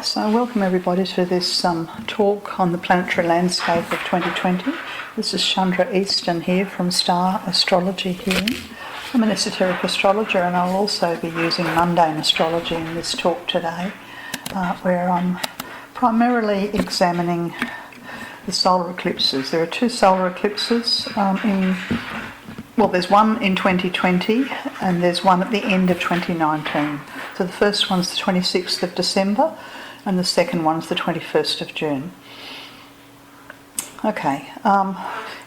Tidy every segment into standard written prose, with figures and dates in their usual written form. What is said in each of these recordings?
So welcome everybody to this talk on the planetary landscape of 2020. This is Chandra Easton here from Star Astrology Healing. I'm an esoteric astrologer, and I'll also be using mundane astrology in this talk today, where I'm primarily examining the solar eclipses. There are two solar eclipses there's one in 2020 and there's one at the end of 2019. So the first one's the 26th of December and the second one's the 21st of June. Okay,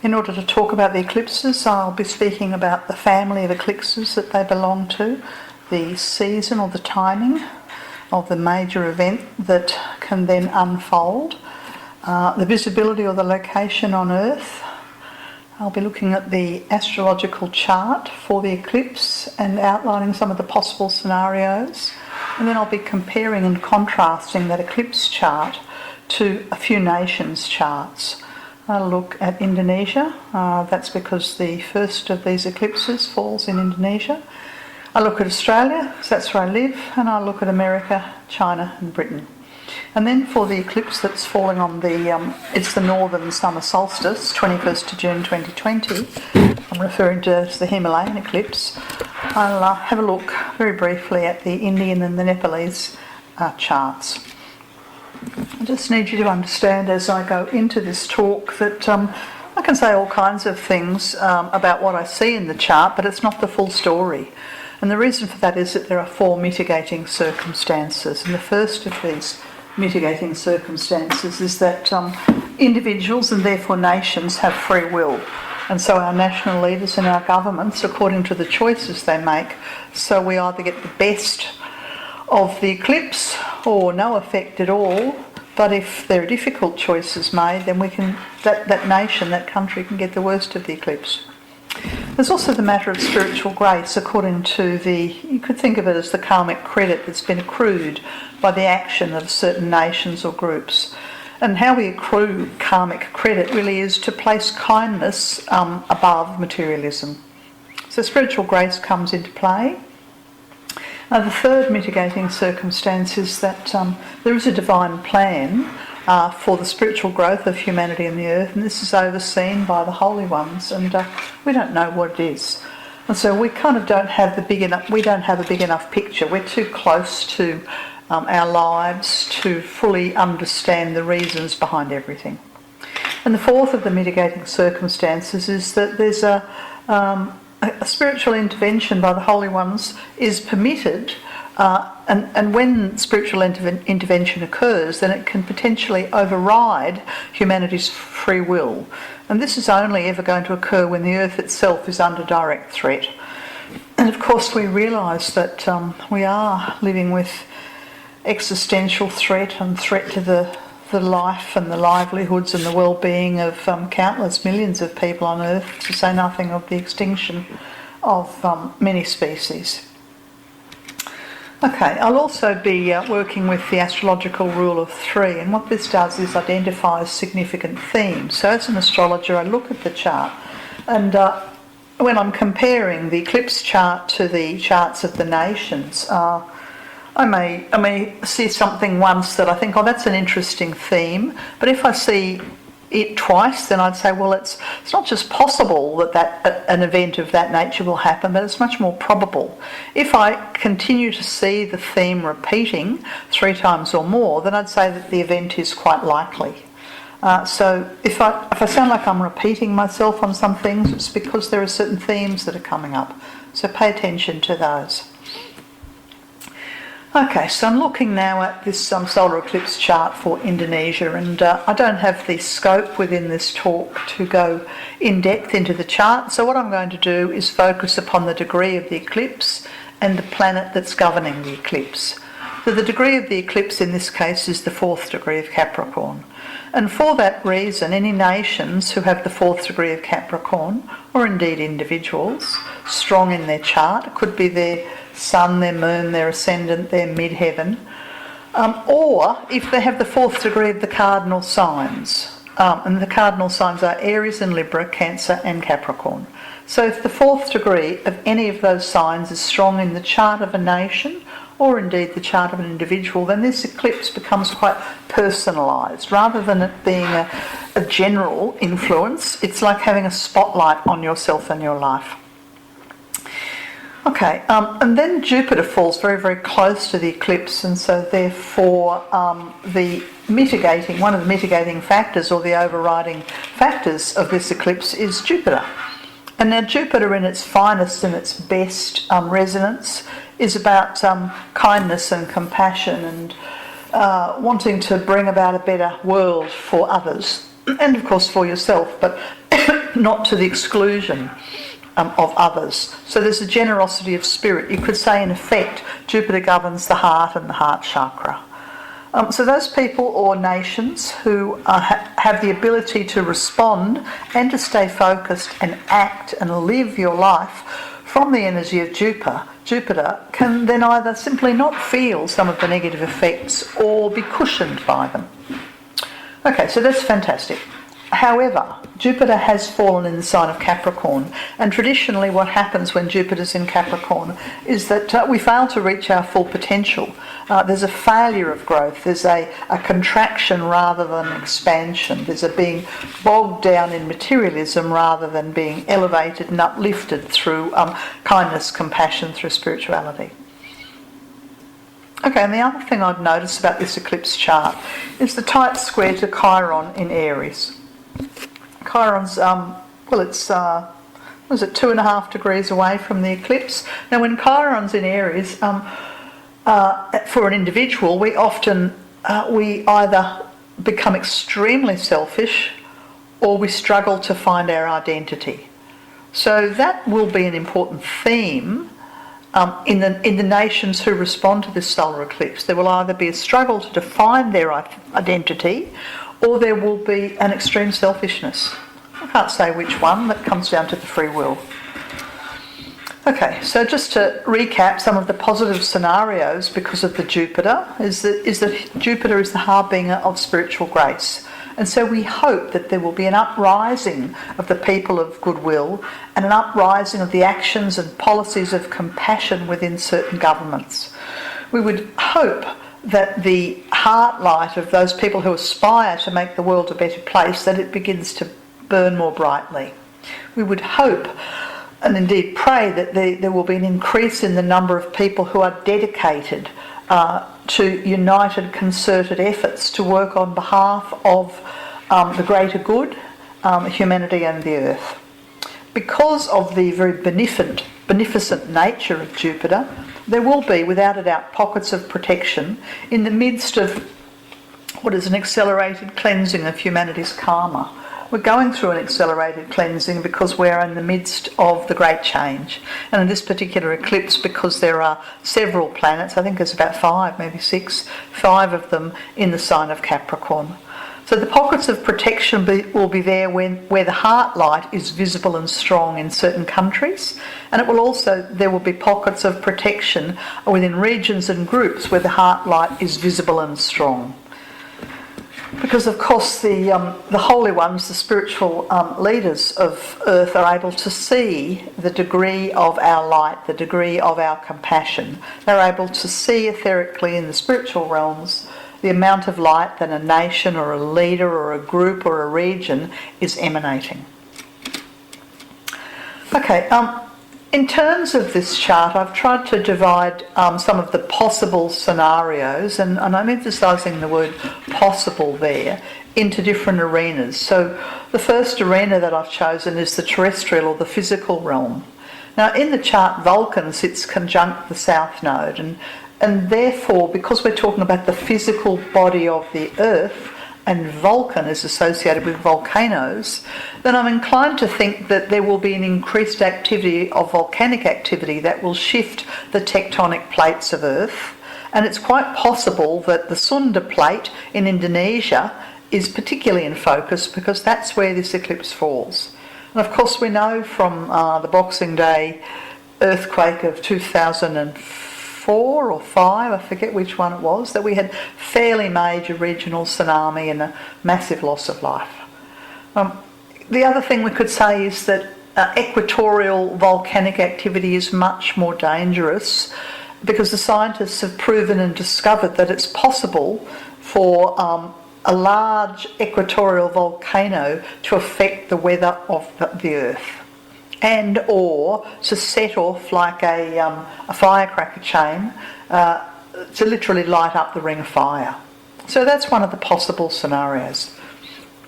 in order to talk about the eclipses, I'll be speaking about the family of eclipses that they belong to, the season or the timing of the major event that can then unfold, the visibility or the location on Earth. I'll be looking at the astrological chart for the eclipse and outlining some of the possible scenarios, and then I'll be comparing and contrasting that eclipse chart to a few nations' charts. I'll look at Indonesia, that's because the first of these eclipses falls in Indonesia. I'll look at Australia, so that's where I live, and I'll look at America, China and Britain. And then for the eclipse that's falling on it's the northern summer solstice, 21st of June 2020, I'm referring to as the Himalayan eclipse. I'll have a look very briefly at the Indian and the Nepalese charts. I just need you to understand as I go into this talk that I can say all kinds of things about what I see in the chart, but it's not the full story. And the reason for that is that there are four mitigating circumstances, and the first of these mitigating circumstances is that individuals and therefore nations have free will, and so our national leaders and our governments, according to the choices they make, so we either get the best of the eclipse or no effect at all. But if there are difficult choices made, then that nation, that country can get the worst of the eclipse. There's also the matter of spiritual grace, according to you could think of it as the karmic credit that's been accrued by the action of certain nations or groups. And how we accrue karmic credit really is to place kindness above materialism. So spiritual grace comes into play. The third mitigating circumstance is that there is a divine plan for the spiritual growth of humanity and the earth, and this is overseen by the holy ones, and we don't know what it is. And so we kind of don't have a big enough picture. We're too close to our lives to fully understand the reasons behind everything. And the fourth of the mitigating circumstances is that there's a spiritual intervention by the holy ones is permitted, and when spiritual intervention occurs, then it can potentially override humanity's free will. And this is only ever going to occur when the earth itself is under direct threat. And of course we realise that we are living with existential threat and threat to the life and the livelihoods and the well-being of countless millions of people on Earth, to say nothing of the extinction of many species. Okay, I'll also be working with the astrological rule of three, and what this does is identifies significant themes. So as an astrologer, I look at the chart, and when I'm comparing the eclipse chart to the charts of the nations, I may see something once that I think, oh, that's an interesting theme, but if I see it twice, then I'd say, well, it's not just possible that an event of that nature will happen, but it's much more probable. If I continue to see the theme repeating 3 times or more, then I'd say that the event is quite likely. So if I sound like I'm repeating myself on some things, it's because there are certain themes that are coming up. So pay attention to those. Okay, so I'm looking now at this solar eclipse chart for Indonesia, and I don't have the scope within this talk to go in depth into the chart, so what I'm going to do is focus upon the degree of the eclipse and the planet that's governing the eclipse. So the degree of the eclipse in this case is the 4th degree of Capricorn, and for that reason any nations who have the 4th degree of Capricorn, or indeed individuals, strong in their chart, it could be their sun, their moon, their ascendant, their midheaven, or if they have the 4th degree of the cardinal signs, and the cardinal signs are Aries and Libra, Cancer and Capricorn. So if the 4th degree of any of those signs is strong in the chart of a nation or indeed the chart of an individual, then this eclipse becomes quite personalised. Rather than it being a general influence, it's like having a spotlight on yourself and your life. Okay, and then Jupiter falls very, very close to the eclipse, and so therefore one of the mitigating factors, or the overriding factors of this eclipse, is Jupiter. And now Jupiter, in its finest and its best resonance, is about kindness and compassion and wanting to bring about a better world for others, and of course for yourself, but not to the exclusion of others. So there's a generosity of spirit. You could say, in effect, Jupiter governs the heart and the heart chakra. So those people or nations who have the ability to respond and to stay focused and act and live your life from the energy of Jupiter can then either simply not feel some of the negative effects or be cushioned by them. Okay, so that's fantastic. However, Jupiter has fallen in the sign of Capricorn, and traditionally what happens when Jupiter's in Capricorn is that we fail to reach our full potential. There's a failure of growth, there's a contraction rather than expansion, there's a being bogged down in materialism rather than being elevated and uplifted through kindness, compassion, through spirituality. Okay, and the other thing I've noticed about this eclipse chart is the tight square to Chiron in Aries. Chiron's, it's 2.5 degrees away from the eclipse. Now when Chiron's in Aries, for an individual, we either become extremely selfish or we struggle to find our identity. So that will be an important theme in the nations who respond to this solar eclipse. There will either be a struggle to define their identity, or there will be an extreme selfishness. I can't say which one, that comes down to the free will. Okay, so just to recap some of the positive scenarios because of the Jupiter, is that Jupiter is the harbinger of spiritual grace. And so we hope that there will be an uprising of the people of goodwill and an uprising of the actions and policies of compassion within certain governments. We would hope that the heart light of those people who aspire to make the world a better place, that it begins to burn more brightly. We would hope and indeed pray that there will be an increase in the number of people who are dedicated to united, concerted efforts to work on behalf of the greater good, humanity and the earth. Because of the very beneficent nature of Jupiter, there will be, without a doubt, pockets of protection in the midst of what is an accelerated cleansing of humanity's karma. We're going through an accelerated cleansing because we're in the midst of the great change. And in this particular eclipse, because there are several planets, I think there's about 5, maybe 6, 5 of them in the sign of Capricorn. So the pockets of protection will be there where the heart light is visible and strong in certain countries, and there will be pockets of protection within regions and groups where the heart light is visible and strong. Because of course the holy ones, the spiritual leaders of earth, are able to see the degree of our light, the degree of our compassion. They're able to see etherically in the spiritual realms the amount of light that a nation or a leader or a group or a region is emanating. Okay, in terms of this chart, I've tried to divide some of the possible scenarios, and I'm emphasising the word possible there, into different arenas. So the first arena that I've chosen is the terrestrial or the physical realm. Now in the chart, Vulcan sits conjunct the South Node, and therefore, because we're talking about the physical body of the Earth, and Vulcan is associated with volcanoes, then I'm inclined to think that there will be an increased activity of volcanic activity that will shift the tectonic plates of Earth. And it's quite possible that the Sunda plate in Indonesia is particularly in focus because that's where this eclipse falls. And of course we know from the Boxing Day earthquake of 2004 or 5, I forget which one it was, that we had fairly major regional tsunami and a massive loss of life. The other thing we could say is that equatorial volcanic activity is much more dangerous because the scientists have proven and discovered that it's possible for a large equatorial volcano to affect the weather of the Earth, and or to set off like a firecracker chain to literally light up the ring of fire. So that's one of the possible scenarios,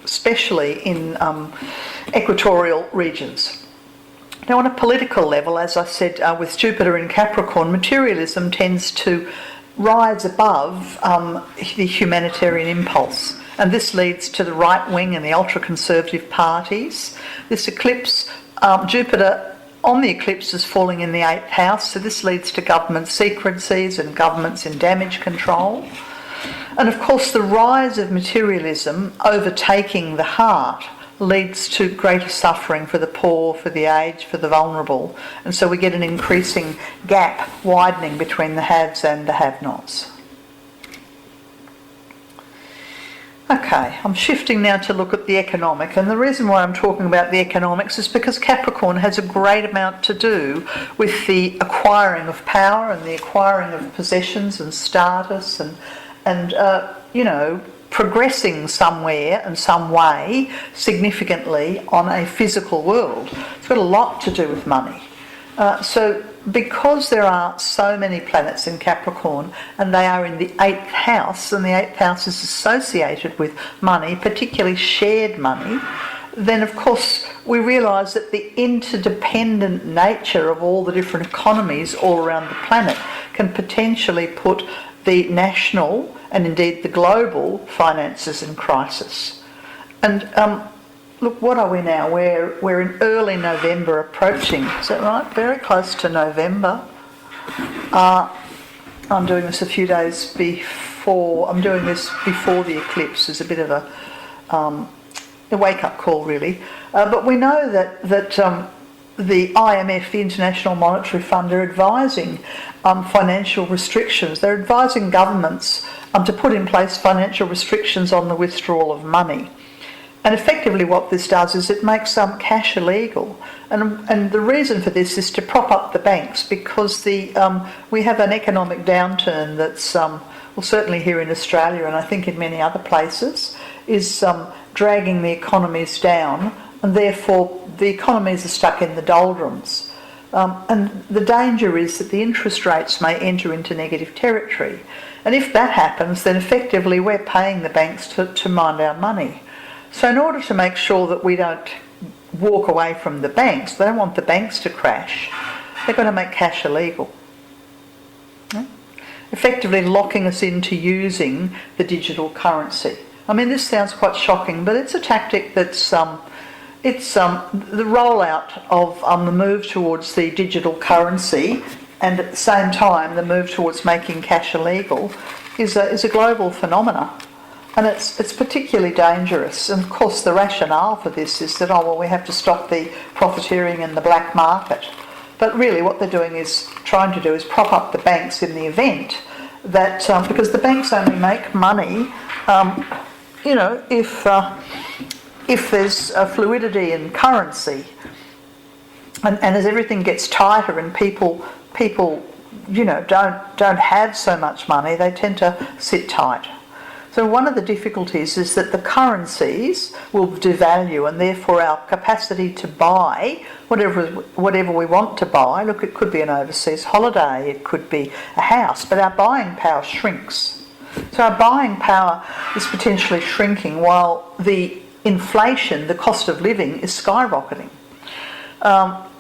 especially in equatorial regions. Now, on a political level, as I said, with Jupiter in Capricorn, materialism tends to rise above the humanitarian impulse, and this leads to the right wing and the ultra-conservative parties. This eclipse, Jupiter on the eclipse is falling in the 8th house, so this leads to government secrecies and governments in damage control. And of course, the rise of materialism overtaking the heart leads to greater suffering for the poor, for the aged, for the vulnerable, and so we get an increasing gap widening between the haves and the have-nots. Okay, I'm shifting now to look at the economic, and the reason why I'm talking about the economics is because Capricorn has a great amount to do with the acquiring of power and the acquiring of possessions and status and progressing somewhere and some way significantly on a physical world. It's got a lot to do with money. So because there are so many planets in Capricorn and they are in the 8th house, and the 8th house is associated with money, particularly shared money, then of course we realise that the interdependent nature of all the different economies all around the planet can potentially put the national and indeed the global finances in crisis. And look, what are we now? We're in early November approaching, is that right? Very close to November. I'm doing this a few days before, I'm doing this before the eclipse as a bit of a wake-up call really. But we know that the IMF, the International Monetary Fund, are advising financial restrictions. They're advising governments to put in place financial restrictions on the withdrawal of money. And effectively what this does is it makes cash illegal. And the reason for this is to prop up the banks, because we have an economic downturn that's, well, certainly here in Australia and I think in many other places, is dragging the economies down, and therefore the economies are stuck in the doldrums. And the danger is that the interest rates may enter into negative territory. And if that happens, then effectively we're paying the banks to mind our money. So in order to make sure that we don't walk away from the banks, they don't want the banks to crash, they're going to make cash illegal. Effectively locking us into using the digital currency. I mean, this sounds quite shocking, but it's a tactic that's the rollout of the move towards the digital currency, and at the same time the move towards making cash illegal is a global phenomena, and it's particularly dangerous. And of course the rationale for this is that we have to stop the profiteering in the black market, but really what they're doing is trying to do is prop up the banks in the event that because the banks only make money if there's a fluidity in currency, and as everything gets tighter and people don't have so much money, they tend to sit tight. So one of the difficulties is that the currencies will devalue, and therefore our capacity to buy whatever we want to buy, look, it could be an overseas holiday, it could be a house, but our buying power shrinks. So our buying power is potentially shrinking while the inflation, the cost of living, is skyrocketing.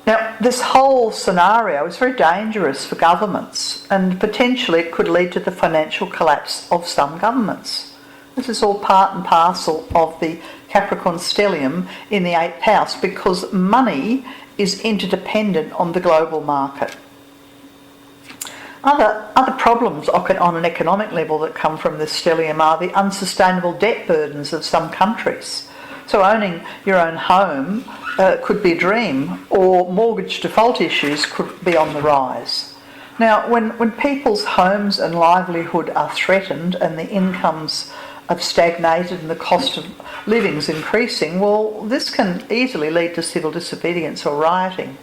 Now, this whole scenario is very dangerous for governments, and potentially it could lead to the financial collapse of some governments. This is all part and parcel of the Capricorn stellium in the 8th house, because money is interdependent on the global market. Other problems on an economic level that come from this stellium are the unsustainable debt burdens of some countries. So owning your own home could be a dream, or mortgage default issues could be on the rise. Now, when people's homes and livelihood are threatened and the incomes have stagnated and the cost of living is increasing, well, this can easily lead to civil disobedience or rioting.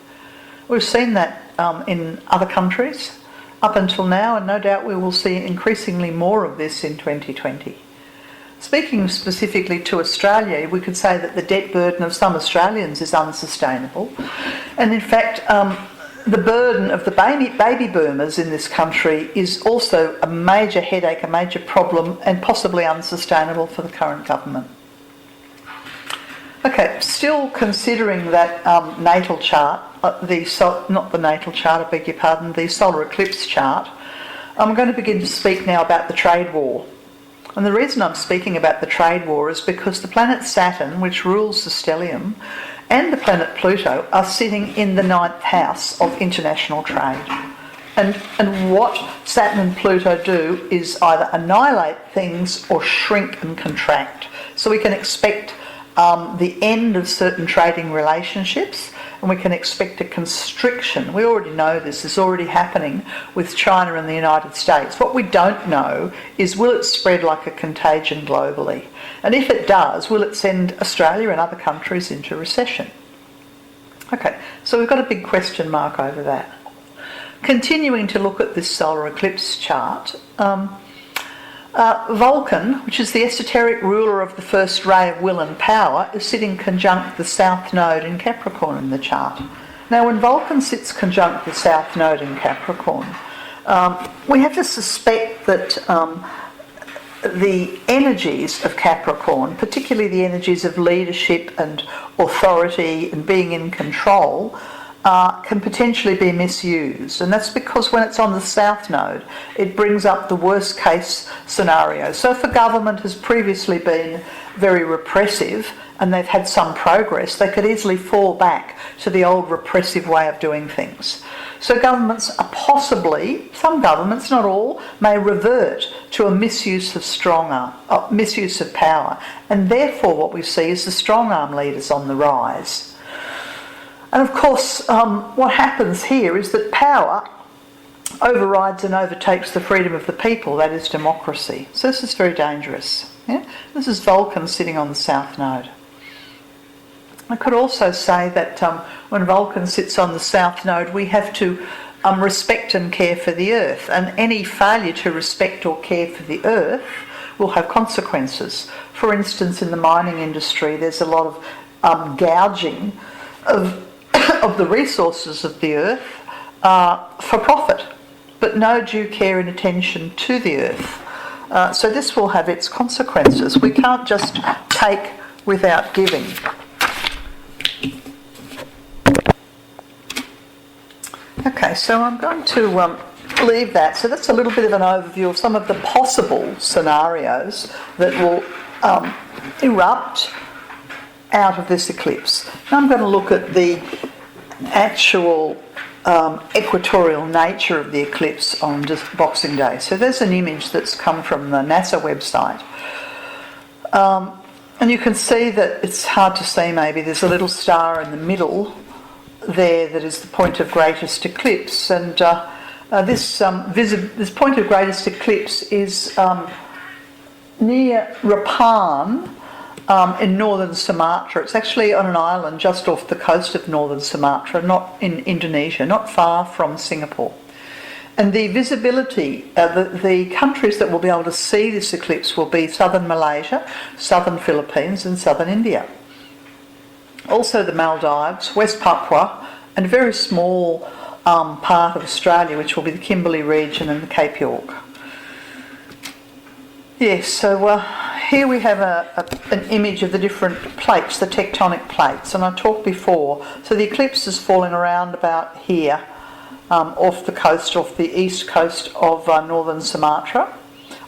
We've seen that in other countries. up until now, and no doubt we will see increasingly more of this in 2020. Speaking specifically to Australia, we could say that the debt burden of some Australians is unsustainable, and in fact the burden of the baby boomers in this country is also a major headache, a major problem, and possibly unsustainable for the current government. Okay, still considering that natal chart, the solar eclipse chart, I'm going to begin to speak now about the trade war. And the reason I'm speaking about the trade war is because the planet Saturn, which rules the stellium, and the planet Pluto are sitting in the 9th house of international trade. And what Saturn and Pluto do is either annihilate things or shrink and contract. So we can expect the end of certain trading relationships, and we can expect a constriction. We already know this is already happening with China and the United States. What we don't know is, will it spread like a contagion globally? And if it does, will it send Australia and other countries into recession? Okay, so we've got a big question mark over that. Continuing to look at this solar eclipse chart, Vulcan, which is the esoteric ruler of the first ray of will and power, is sitting conjunct the South Node in Capricorn in the chart. Now, when Vulcan sits conjunct the South Node in Capricorn, we have to suspect that the energies of Capricorn, particularly the energies of leadership and authority and being in control, can potentially be misused, and that's because when it's on the South Node, it brings up the worst case scenario. So if a government has previously been very repressive and they've had some progress, they could easily fall back to the old repressive way of doing things. So governments are possibly, some governments, not all, may revert to a misuse of misuse of power, and therefore what we see is the strong arm leaders on the rise. And of course, what happens here is that power overrides and overtakes the freedom of the people, that is democracy. So this is very dangerous. Yeah? This is Vulcan sitting on the South Node. I could also say that when Vulcan sits on the South Node, we have to respect and care for the Earth, and any failure to respect or care for the Earth will have consequences. For instance, in the mining industry, there's a lot of gouging of the resources of the earth for profit, but no due care and attention to the earth. So this will have its consequences. We can't just take without giving. Okay, so I'm going to leave that. So that's a little bit of an overview of some of the possible scenarios that will erupt out of this eclipse. Now I'm going to look at the actual equatorial nature of the eclipse on Boxing Day. So there's an image that's come from the NASA website. And you can see that it's hard to see maybe. There's a little star in the middle there that is the point of greatest eclipse. And this point of greatest eclipse is near Rapan, in northern Sumatra. It's actually on an island just off the coast of northern Sumatra, not in Indonesia, not far from Singapore. And the visibility, the countries that will be able to see this eclipse will be southern Malaysia, southern Philippines and southern India. Also the Maldives, West Papua, and a very small part of Australia, which will be the Kimberley region and the Cape York. Yes, so here we have an image of the different plates, the tectonic plates, and I talked before. So the eclipse is falling around about here, off the east coast of northern Sumatra,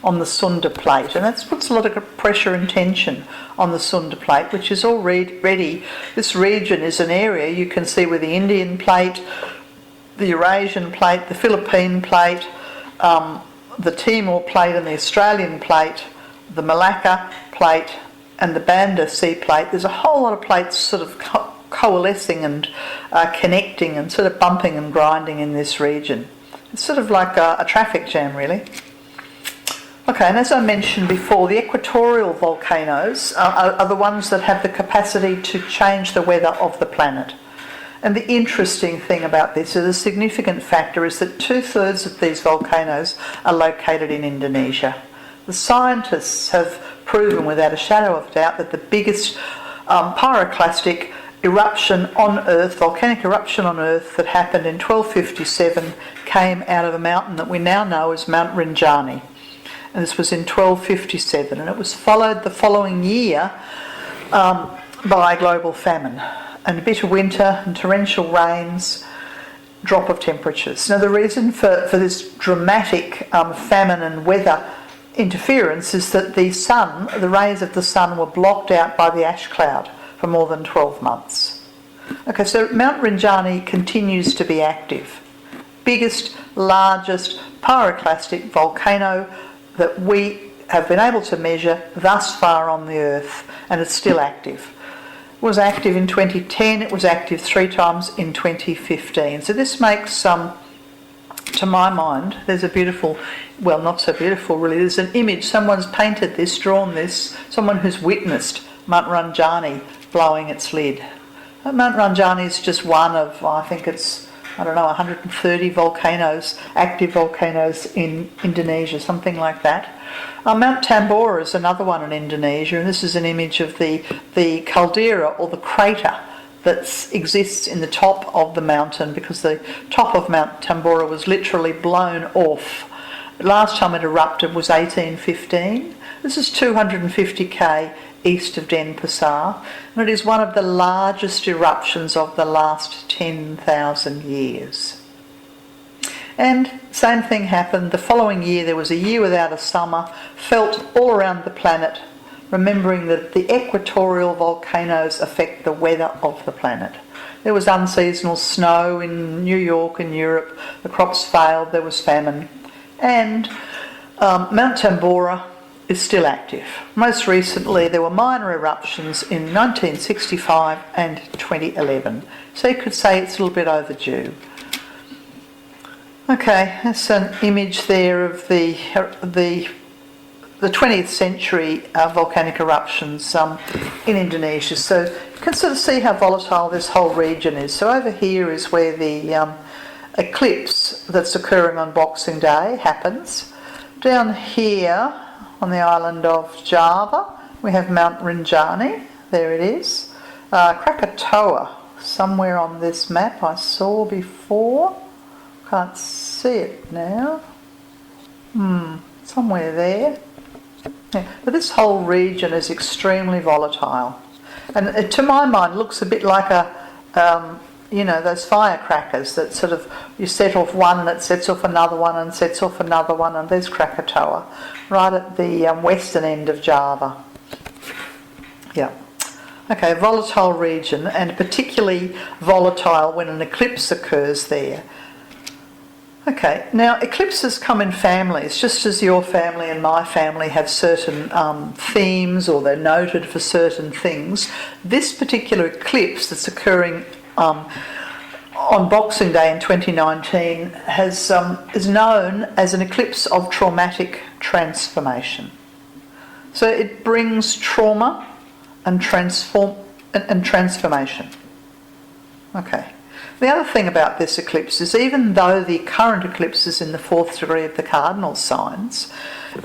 on the Sunda plate, and that puts a lot of pressure and tension on the Sunda plate, which is already, this region is an area you can see with the Indian plate, the Eurasian plate, the Philippine plate, the Timor plate and the Australian plate, the Malacca plate and the Banda Sea plate. There's a whole lot of plates sort of coalescing and connecting and sort of bumping and grinding in this region. It's sort of like a traffic jam, really. Okay, and as I mentioned before, the equatorial volcanoes are the ones that have the capacity to change the weather of the planet. And the interesting thing about this, or the significant factor, is that 2/3 of these volcanoes are located in Indonesia. The scientists have proven without a shadow of doubt that the biggest pyroclastic eruption on Earth, volcanic eruption on Earth, that happened in 1257 came out of a mountain that we now know as Mount Rinjani. And this was in 1257, and it was followed the following year by global famine and bitter winter and torrential rains, drop of temperatures. Now the reason for this dramatic famine and weather interference is that the rays of the sun were blocked out by the ash cloud for more than 12 months. Okay, so Mount Rinjani continues to be active. Biggest, largest pyroclastic volcano that we have been able to measure thus far on the Earth, and it's still active. It was active in 2010, it was active 3 times in 2015. So this makes, to my mind, there's a beautiful, well, not so beautiful really, there's an image, someone's painted this, drawn this, someone who's witnessed Mount Rinjani blowing its lid. Mount Rinjani is just one of, I think it's, 130 volcanoes, active volcanoes in Indonesia, something like that. Mount Tambora is another one in Indonesia, and this is an image of the caldera, or the crater, that exists in the top of the mountain, because the top of Mount Tambora was literally blown off. Last time it erupted was 1815. This is 250k east of Denpasar, and it is one of the largest eruptions of the last 10,000 years. And same thing happened the following year. There was a year without a summer, felt all around the planet, remembering that the equatorial volcanoes affect the weather of the planet. There was unseasonal snow in New York and Europe, the crops failed, there was famine, and Mount Tambora is still active. Most recently there were minor eruptions in 1965 and 2011, so you could say it's a little bit overdue. Okay, that's an image there of the 20th century volcanic eruptions in Indonesia. So you can sort of see how volatile this whole region is. So over here is where the eclipse that's occurring on Boxing Day happens. Down here on the island of Java we have Mount Rinjani, there it is. Krakatoa, somewhere on this map I saw before, can't see it now, somewhere there. Yeah, but this whole region is extremely volatile, and it, to my mind, looks a bit like those firecrackers that sort of, you set off one and it sets off another one and sets off another one, and there's Krakatoa right at the western end of Java. Yeah. Okay, volatile region, and particularly volatile when an eclipse occurs there. Okay, now eclipses come in families, just as your family and my family have certain themes, or they're noted for certain things. This particular eclipse that's occurring on Boxing Day in 2019 is known as an eclipse of traumatic transformation. So it brings trauma and transformation. Okay. The other thing about this eclipse is, even though the current eclipse is in the 4th degree of the cardinal signs,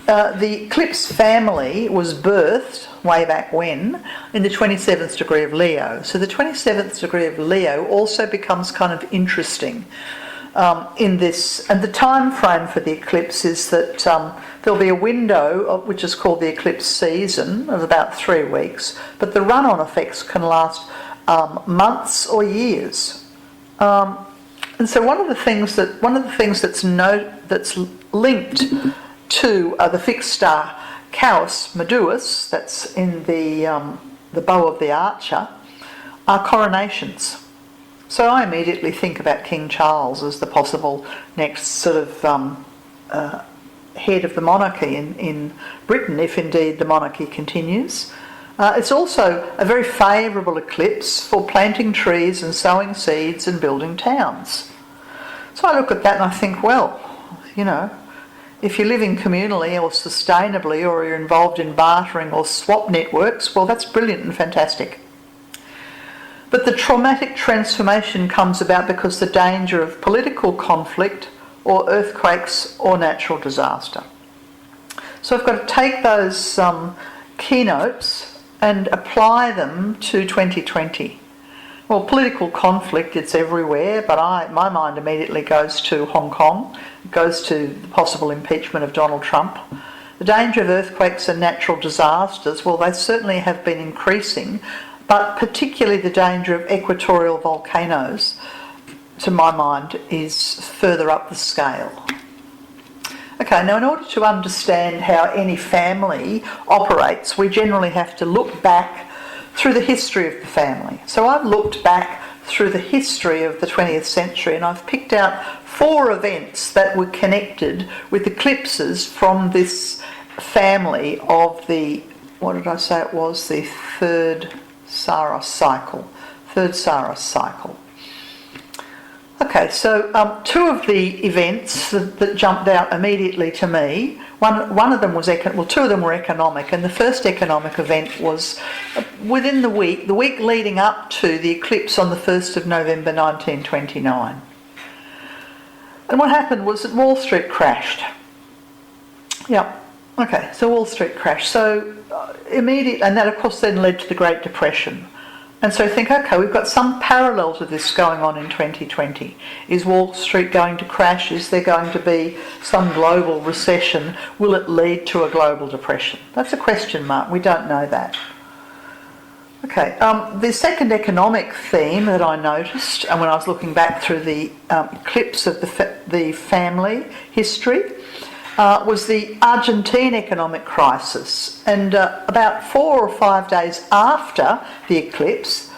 the eclipse family was birthed way back when in the 27th degree of Leo. So the 27th degree of Leo also becomes kind of interesting in this, and the time frame for the eclipse is that there'll be a window which is called the eclipse season of about 3 weeks, but the run-on effects can last months or years. And so one of the things that's linked to the fixed star Caus Majoris, that's in the bow of the Archer, are coronations. So I immediately think about King Charles as the possible next sort of head of the monarchy in Britain, if indeed the monarchy continues. It's also a very favourable eclipse for planting trees and sowing seeds and building towns. So I look at that and I think, well, if you're living communally or sustainably, or you're involved in bartering or swap networks, well, that's brilliant and fantastic. But the traumatic transformation comes about because the danger of political conflict or earthquakes or natural disaster. So I've got to take those keynotes and apply them to 2020. Well, political conflict, it's everywhere, but my mind immediately goes to Hong Kong, goes to the possible impeachment of Donald Trump. The danger of earthquakes and natural disasters, well, they certainly have been increasing, but particularly the danger of equatorial volcanoes, to my mind, is further up the scale. Okay, now in order to understand how any family operates, we generally have to look back through the history of the family. So I've looked back through the history of the 20th century and I've picked out 4 events that were connected with eclipses from this family of the, what did I say it was, the third Saros cycle. Okay, so 2 of the events that jumped out immediately to me, one of them was 2 of them were economic, and the first economic event was within the week leading up to the eclipse on the 1st of November 1929. And what happened was that Wall Street crashed. Yeah, okay, so Wall Street crashed. So immediate, and that of course then led to the Great Depression. And so think, okay, we've got some parallel to this going on in 2020. Is Wall Street going to crash? Is there going to be some global recession? Will it lead to a global depression? That's a question mark. We don't know that. Okay, the second economic theme that I noticed, and when I was looking back through the eclipse of the family history, was the Argentine economic crisis. And about 4 or 5 days after the eclipse,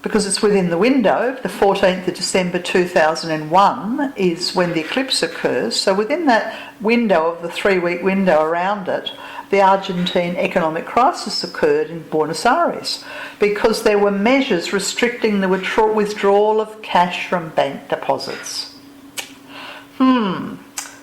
because it's within the window, the 14th of December 2001 is when the eclipse occurs. So within that window of the 3-week window around it, the Argentine economic crisis occurred in Buenos Aires because there were measures restricting the withdrawal of cash from bank deposits.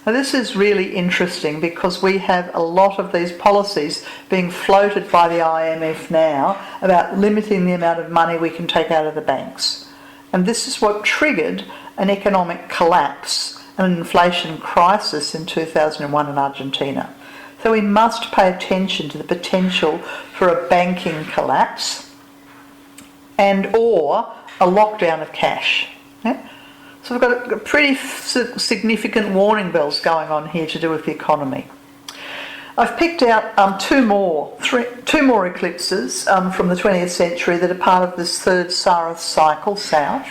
Now this is really interesting because we have a lot of these policies being floated by the IMF now about limiting the amount of money we can take out of the banks. And this is what triggered an economic collapse and an inflation crisis in 2001 in Argentina. So we must pay attention to the potential for a banking collapse and or a lockdown of cash. Yeah? So we've got a pretty significant warning bells going on here to do with the economy. I've picked out 2 more eclipses from the 20th century that are part of this third Saros cycle south.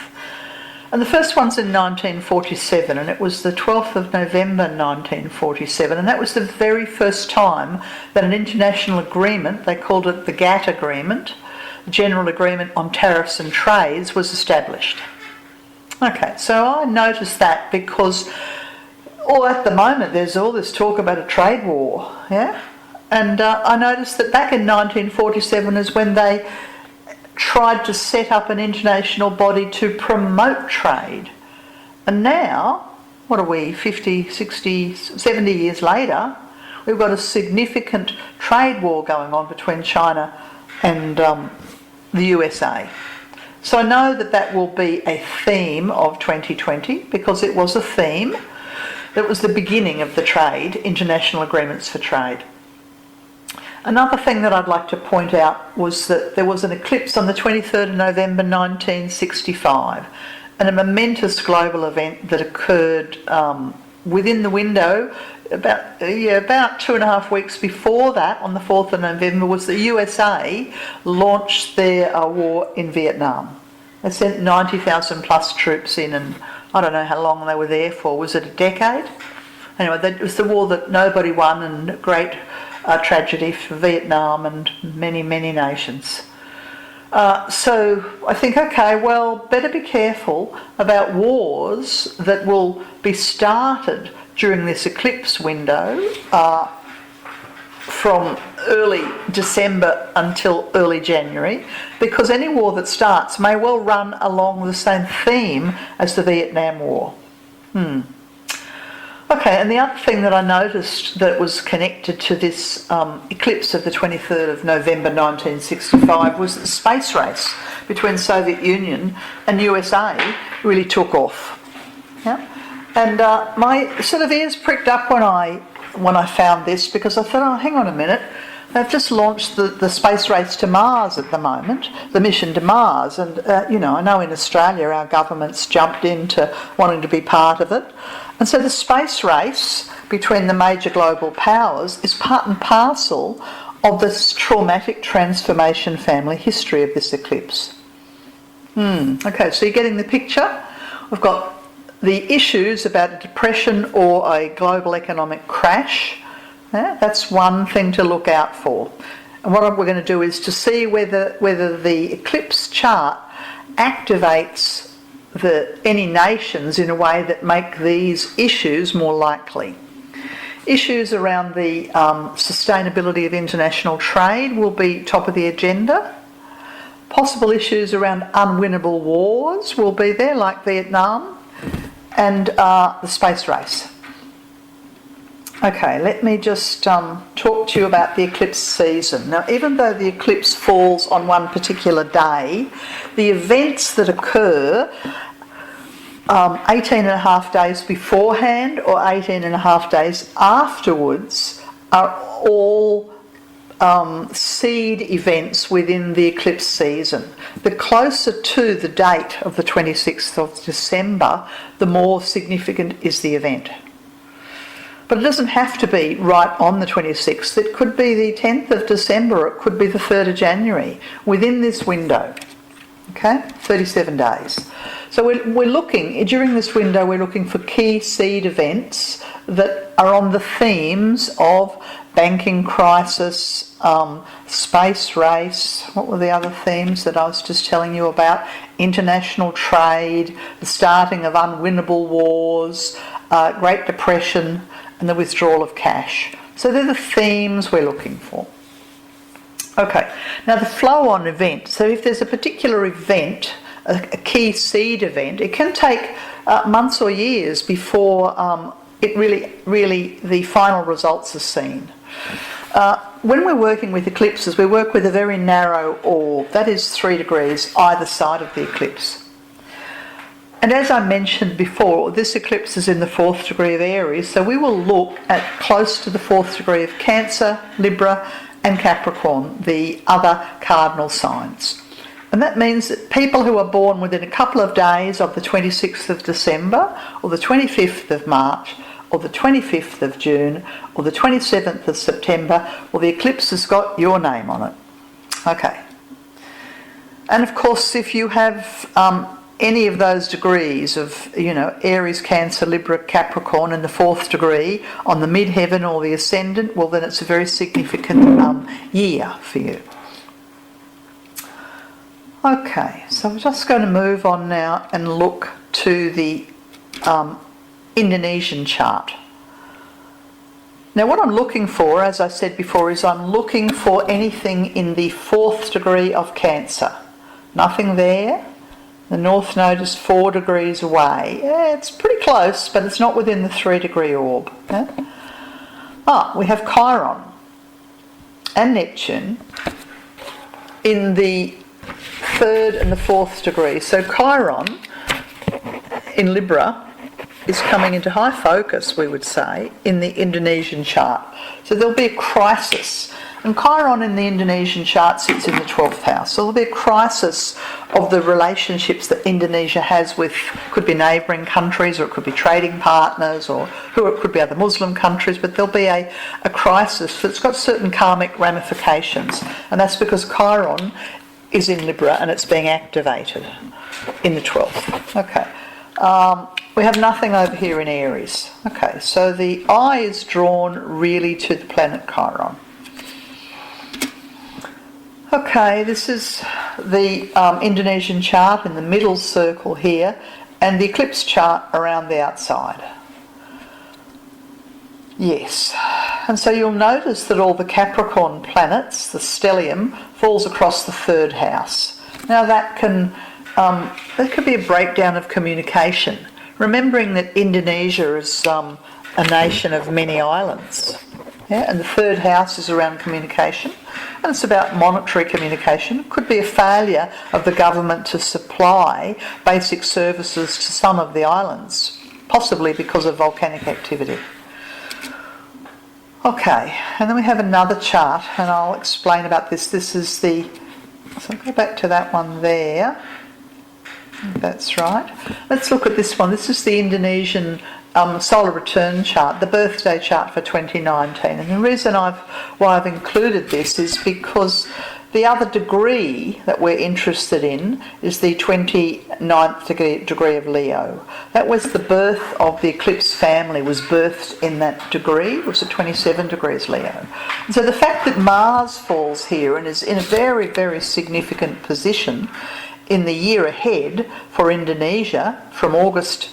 And the first one's in 1947, and it was the 12th of November 1947, and that was the very first time that an international agreement, they called it the GATT Agreement, the General Agreement on Tariffs and Trades, was established. Okay, so I noticed that because at the moment there's all this talk about a trade war, yeah? And I noticed that back in 1947 is when they tried to set up an international body to promote trade. And now, what are we, 50, 60, 70 years later, we've got a significant trade war going on between China and the USA. So I know that that will be a theme of 2020 because it was a theme that was the beginning of the trade, international agreements for trade. Another thing that I'd like to point out was that there was an eclipse on the 23rd of November 1965, and a momentous global event that occurred within the window. About 2.5 weeks before that, on the 4th of November, was the USA launched their war in Vietnam. They sent 90,000 plus troops in, and I don't know how long they were there for. Was it a decade? Anyway, it was the war that nobody won, and great tragedy for Vietnam and many, many nations. So I think, okay, well, better be careful about wars that will be started during this eclipse window from early December until early January, because any war that starts may well run along the same theme as the Vietnam War. Okay, and the other thing that I noticed that was connected to this eclipse of the 23rd of November 1965 was that the space race between Soviet Union and USA really took off. Yeah? And my sort of ears pricked up when I found this, because I thought, oh, hang on a minute, they've just launched the space race to Mars at the moment, the mission to Mars, and I know in Australia our government's jumped into wanting to be part of it. And so the space race between the major global powers is part and parcel of this traumatic transformation family history of this eclipse. Okay, so you're getting the picture? We've got the issues about a depression or a global economic crash. Yeah, that's one thing to look out for. And what we're going to do is to see whether the eclipse chart activates any nations in a way that make these issues more likely. Issues around the sustainability of international trade will be top of the agenda. Possible issues around unwinnable wars will be there, like Vietnam, and the space race. Okay, let me just talk to you about the eclipse season. Now, even though the eclipse falls on one particular day, the events that occur 18 and a half days beforehand or 18 and a half days afterwards are all seed events within the eclipse season. The closer to the date of the 26th of December, the more significant is the event. But it doesn't have to be right on the 26th. It could be the 10th of December, it could be the 3rd of January, within this window. Okay, 37 days. So we're looking, during this window, we're looking for key seed events that are on the themes of banking crisis, space race, what were the other themes that I was just telling you about? International trade, the starting of unwinnable wars, Great Depression, and the withdrawal of cash. So they're the themes we're looking for. Okay, now the flow-on event. So if there's a particular event, a key seed event, it can take months or years before it really the final results are seen. When we're working with eclipses, we work with a very narrow orb. That is 3 degrees either side of the eclipse. And as I mentioned before, this eclipse is in the 4th degree of Aries, so we will look at close to the 4th degree of Cancer, Libra and Capricorn, the other cardinal signs. And that means that people who are born within a couple of days of the 26th of December or the 25th of March or the 25th of June or the 27th of September, well, the eclipse has got your name on it. Okay. And of course, if you have any of those degrees of, Aries, Cancer, Libra, Capricorn in the 4th degree on the midheaven or the ascendant, well, then it's a very significant year for you. Okay, so we're just going to move on now and look to the Indonesian chart. Now what I'm looking for, as I said before, is I'm looking for anything in the 4th degree of Cancer. Nothing there. The North Node is 4 degrees away. Yeah, it's pretty close, but it's not within the 3 degree orb. Yeah? We have Chiron and Neptune in the 3rd and the 4th degree. So Chiron in Libra is coming into high focus, we would say, in the Indonesian chart. So there'll be a crisis. And Chiron in the Indonesian chart sits in the 12th house. So there'll be a crisis of the relationships that Indonesia has with, could be neighbouring countries, or it could be trading partners, or it could be other Muslim countries, but there'll be a crisis that's got certain karmic ramifications. And that's because Chiron is in Libra and it's being activated in the 12th. Okay. We have nothing over here in Aries. Okay, so the eye is drawn really to the planet Chiron. Okay, this is the Indonesian chart in the middle circle here, and the eclipse chart around the outside. Yes, and so you'll notice that all the Capricorn planets, the stellium, falls across the 3rd house. Now that could be a breakdown of communication. Remembering that Indonesia is a nation of many islands. Yeah? And the third house is around communication, and it's about monetary communication. It could be a failure of the government to supply basic services to some of the islands, possibly because of volcanic activity. Okay, and then we have another chart, and I'll explain about this. This is the, so I'll go back to that one there. That's right. Let's look at this one. This is the Indonesian solar return chart, the birthday chart for 2019. And the reason why I've included this is because the other degree that we're interested in is the 29th degree of Leo. That was the birth of the Eclipse family, was birthed in that degree. It was at 27 degrees Leo. And so the fact that Mars falls here and is in a very, very significant position in the year ahead for Indonesia from August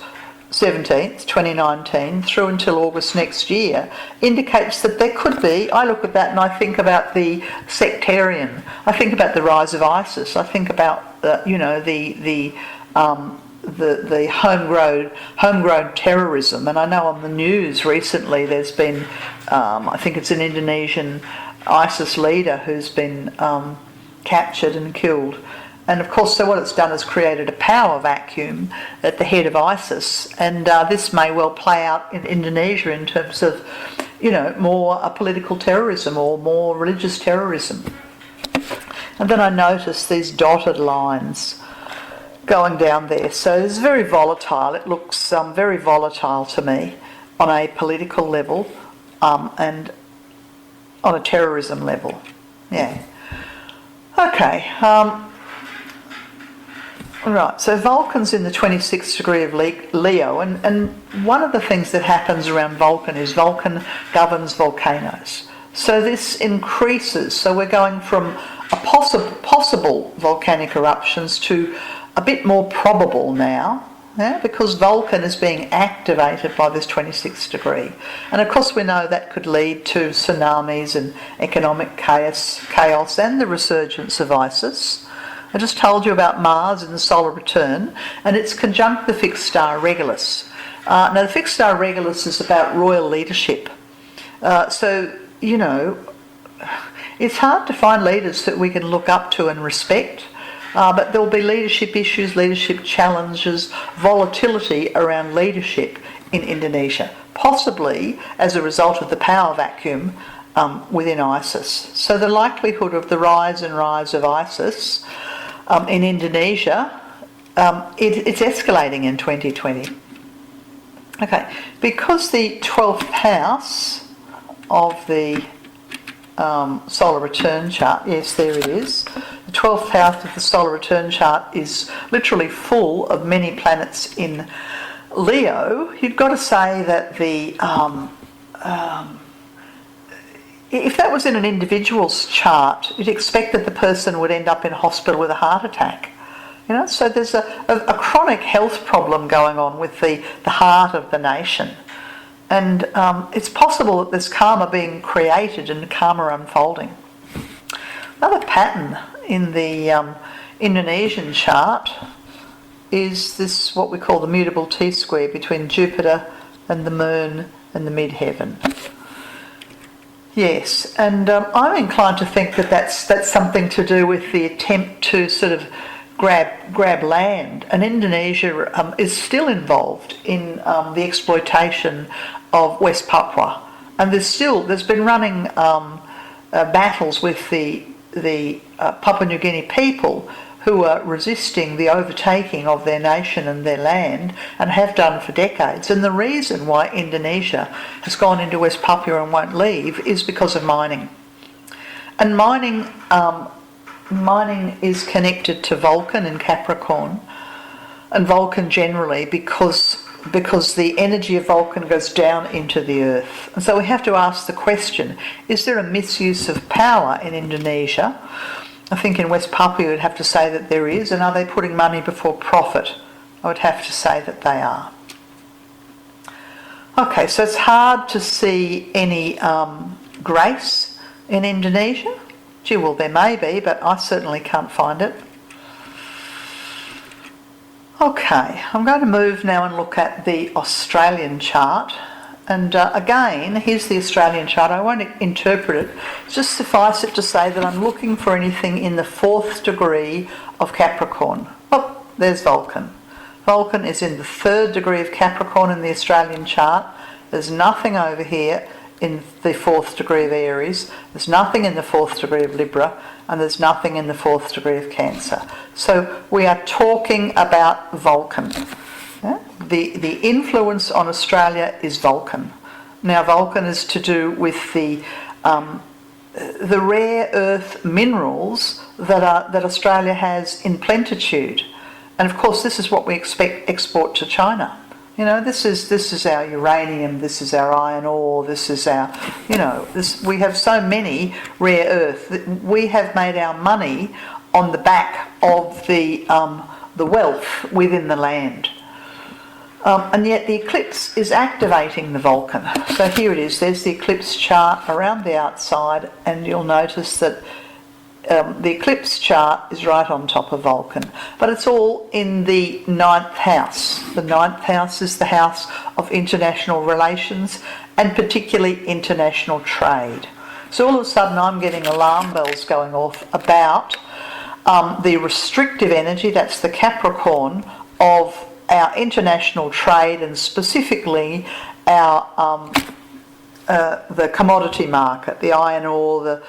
17th, 2019 through until August next year indicates that there could be, I look at that and I think about the sectarian, I think about the rise of ISIS, I think about the homegrown terrorism. And I know on the news recently there's been, I think it's an Indonesian ISIS leader who's been captured and killed. And of course, so what it's done is created a power vacuum at the head of ISIS, and this may well play out in Indonesia in terms of, more political terrorism or more religious terrorism. And then I notice these dotted lines going down there. So it's very volatile. It looks very volatile to me on a political level and on a terrorism level. Yeah. Okay. Right, so Vulcan's in the 26th degree of Leo, and one of the things that happens around Vulcan is Vulcan governs volcanoes. So this increases, so we're going from a possible volcanic eruptions to a bit more probable now, because Vulcan is being activated by this 26th degree. And of course we know that could lead to tsunamis and economic chaos and the resurgence of ISIS. I just told you about Mars in the solar return, and it's conjunct the fixed star Regulus. Now, the fixed star Regulus is about royal leadership. So, it's hard to find leaders that we can look up to and respect, but there'll be leadership issues, leadership challenges, volatility around leadership in Indonesia, possibly as a result of the power vacuum within ISIS. So the likelihood of the rise of ISIS in Indonesia, it's escalating in 2020. Okay, because the 12th house of the solar return chart, yes, there it is. The 12th house of the solar return chart is literally full of many planets in Leo. You've got to say that if that was in an individual's chart, you'd expect that the person would end up in hospital with a heart attack. So there's a chronic health problem going on with the heart of the nation. And it's possible that there's karma being created and karma unfolding. Another pattern in the Indonesian chart is this, what we call the mutable T-square between Jupiter and the moon and the midheaven. Yes, and I'm inclined to think that that's something to do with the attempt to sort of grab land. And Indonesia is still involved in the exploitation of West Papua, and there's been running battles with the Papua New Guinea people who are resisting the overtaking of their nation and their land, and have done for decades. And the reason why Indonesia has gone into West Papua and won't leave is because of mining. And mining is connected to Vulcan and Capricorn, and Vulcan generally, because the energy of Vulcan goes down into the earth. And so we have to ask the question, is there a misuse of power in Indonesia? I think in West Papua you would have to say that there is, and are they putting money before profit? I would have to say that they are. Okay, so it's hard to see any grace in Indonesia. Gee, well, there may be, but I certainly can't find it. Okay, I'm going to move now and look at the Australian chart. And again, here's the Australian chart. I won't interpret it. Just suffice it to say that I'm looking for anything in the 4th degree of Capricorn. Oh, there's Vulcan. Vulcan is in the 3rd degree of Capricorn in the Australian chart. There's nothing over here in the 4th degree of Aries. There's nothing in the 4th degree of Libra. And there's nothing in the 4th degree of Cancer. So we are talking about Vulcan. Yeah? The influence on Australia is Vulcan. Now Vulcan is to do with the rare earth minerals that Australia has in plenitude. And of course this is what we export to China. You know, this is our uranium, this is our iron ore, this is our, we have so many rare earth that we have made our money on the back of the wealth within the land. And yet the eclipse is activating the Vulcan. So here it is, there's the eclipse chart around the outside, and you'll notice that the eclipse chart is right on top of Vulcan, but it's all in the 9th house. The 9th house is the house of international relations and particularly international trade. So all of a sudden I'm getting alarm bells going off about the restrictive energy, that's the Capricorn, of our international trade and specifically our the commodity market, the iron ore,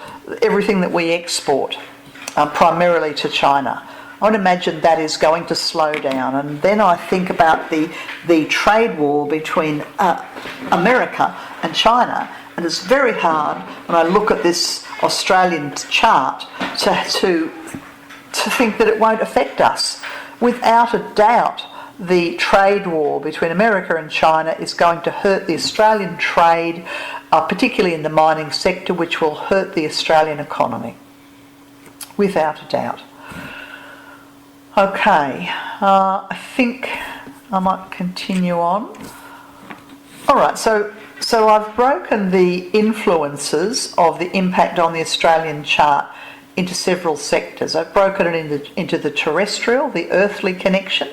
everything that we export, primarily to China. I would imagine that is going to slow down. And then I think about the trade war between America and China, and it's very hard when I look at this Australian chart to think that it won't affect us. Without a doubt, the trade war between America and China is going to hurt the Australian trade, particularly in the mining sector, which will hurt the Australian economy, without a doubt. Okay, I think I might continue on. All right, so I've broken the influences of the impact on the Australian chart into several sectors. I've broken it into the terrestrial, the earthly connection,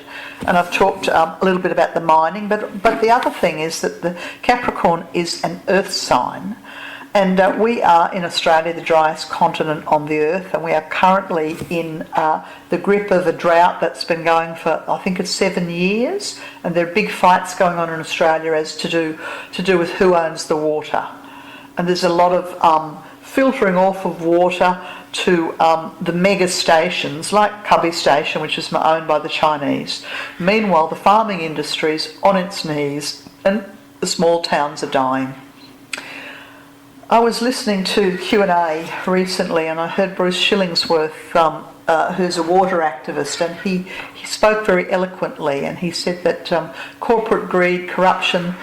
and I've talked a little bit about the mining, but the other thing is that the Capricorn is an earth sign, and we are in Australia the driest continent on the earth, and we are currently in the grip of a drought that's been going for, I think it's 7 years, and there are big fights going on in Australia as to do with who owns the water. And there's a lot of filtering off of water to the mega stations like Cubby Station, which is owned by the Chinese. Meanwhile, the farming industry is on its knees and the small towns are dying. I was listening to Q&A recently and I heard Bruce Shillingsworth, who's a water activist, and he spoke very eloquently, and he said that corporate greed, corruption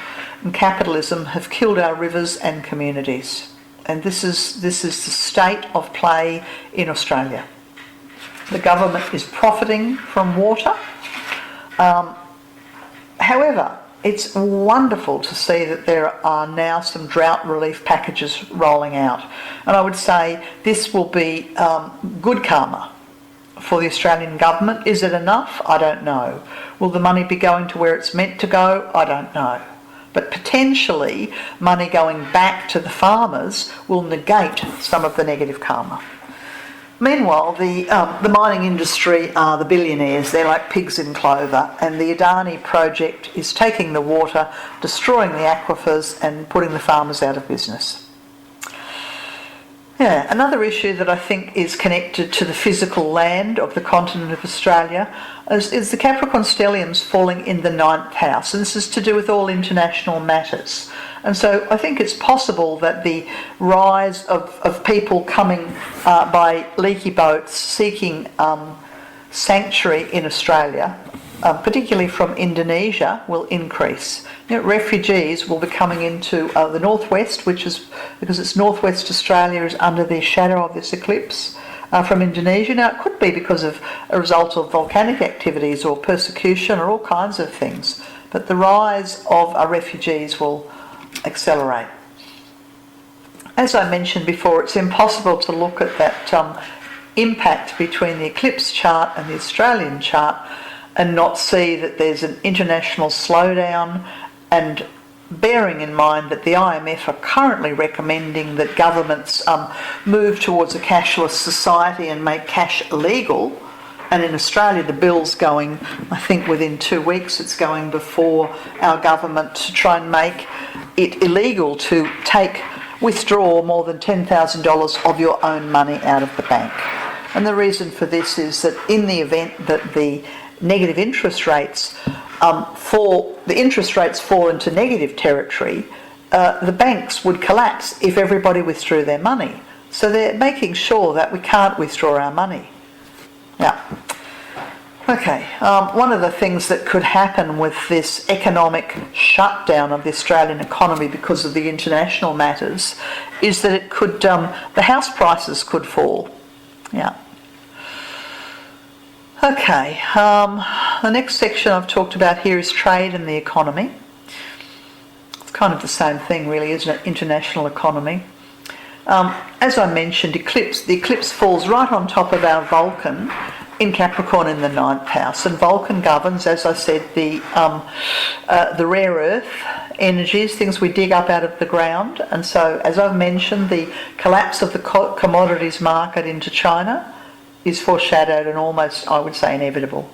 and capitalism have killed our rivers and communities. And this is the state of play in Australia. The government is profiting from water. However, it's wonderful to see that there are now some drought relief packages rolling out. And I would say this will be good karma for the Australian government. Is it enough? I don't know. Will the money be going to where it's meant to go? I don't know. But potentially money going back to the farmers will negate some of the negative karma. Meanwhile, the mining industry are the billionaires. They're like pigs in clover, and the Adani project is taking the water, destroying the aquifers and putting the farmers out of business. Yeah, another issue that I think is connected to the physical land of the continent of Australia is the Capricorn stelliums falling in the 9th house, and this is to do with all international matters. And so I think it's possible that the rise of people coming by leaky boats seeking sanctuary in Australia, particularly from Indonesia, will increase. Refugees will be coming into the northwest, which is because it's northwest Australia is under the shadow of this eclipse, from Indonesia. Now, it could be because of a result of volcanic activities or persecution or all kinds of things, but the rise of refugees will accelerate. As I mentioned before, it's impossible to look at that impact between the eclipse chart and the Australian chart and not see that there's an international slowdown and bearing in mind that the IMF are currently recommending that governments move towards a cashless society and make cash illegal. And in Australia, the bill's going, I think within 2 weeks, it's going before our government to try and make it illegal to withdraw more than $10,000 of your own money out of the bank. And the reason for this is that in the event that the negative interest rates fall into negative territory, the banks would collapse if everybody withdrew their money. So they're making sure that we can't withdraw our money. Yeah. Okay, one of the things that could happen with this economic shutdown of the Australian economy because of the international matters is that it could, the house prices could fall. Yeah. Okay, the next section I've talked about here is trade and the economy. It's kind of the same thing really, isn't it? International economy. As I mentioned, the eclipse falls right on top of our Vulcan in Capricorn in the 9th house, and Vulcan governs, as I said, the rare earth energies, things we dig up out of the ground. And so, as I've mentioned, the collapse of the commodities market into China is foreshadowed and almost, I would say, inevitable.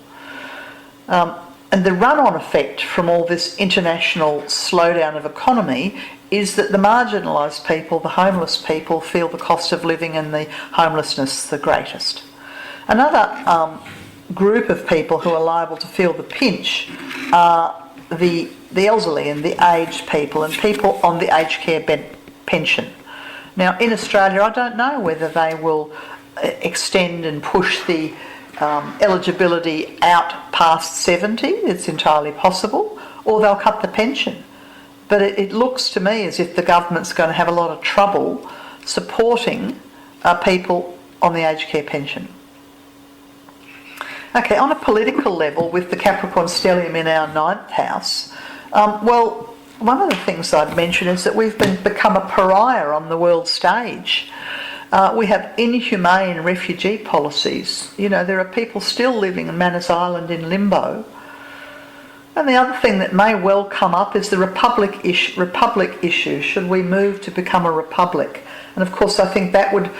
And the run-on effect from all this international slowdown of economy is that the marginalised people, the homeless people, feel the cost of living and the homelessness the greatest. Another group of people who are liable to feel the pinch are the elderly and the aged people and people on the aged care pension. Now, in Australia, I don't know whether they will extend and push the eligibility out past 70. It's entirely possible, or they'll cut the pension. But it looks to me as if the government's going to have a lot of trouble supporting people on the aged care pension. Okay, on a political level, with the Capricorn stellium in our 9th house, well, one of the things I'd mention is that we've become a pariah on the world stage. We have inhumane refugee policies. You know, there are people still living in Manus Island in limbo. And the other thing that may well come up is the republic issue. Should we move to become a republic? And of course, I think that would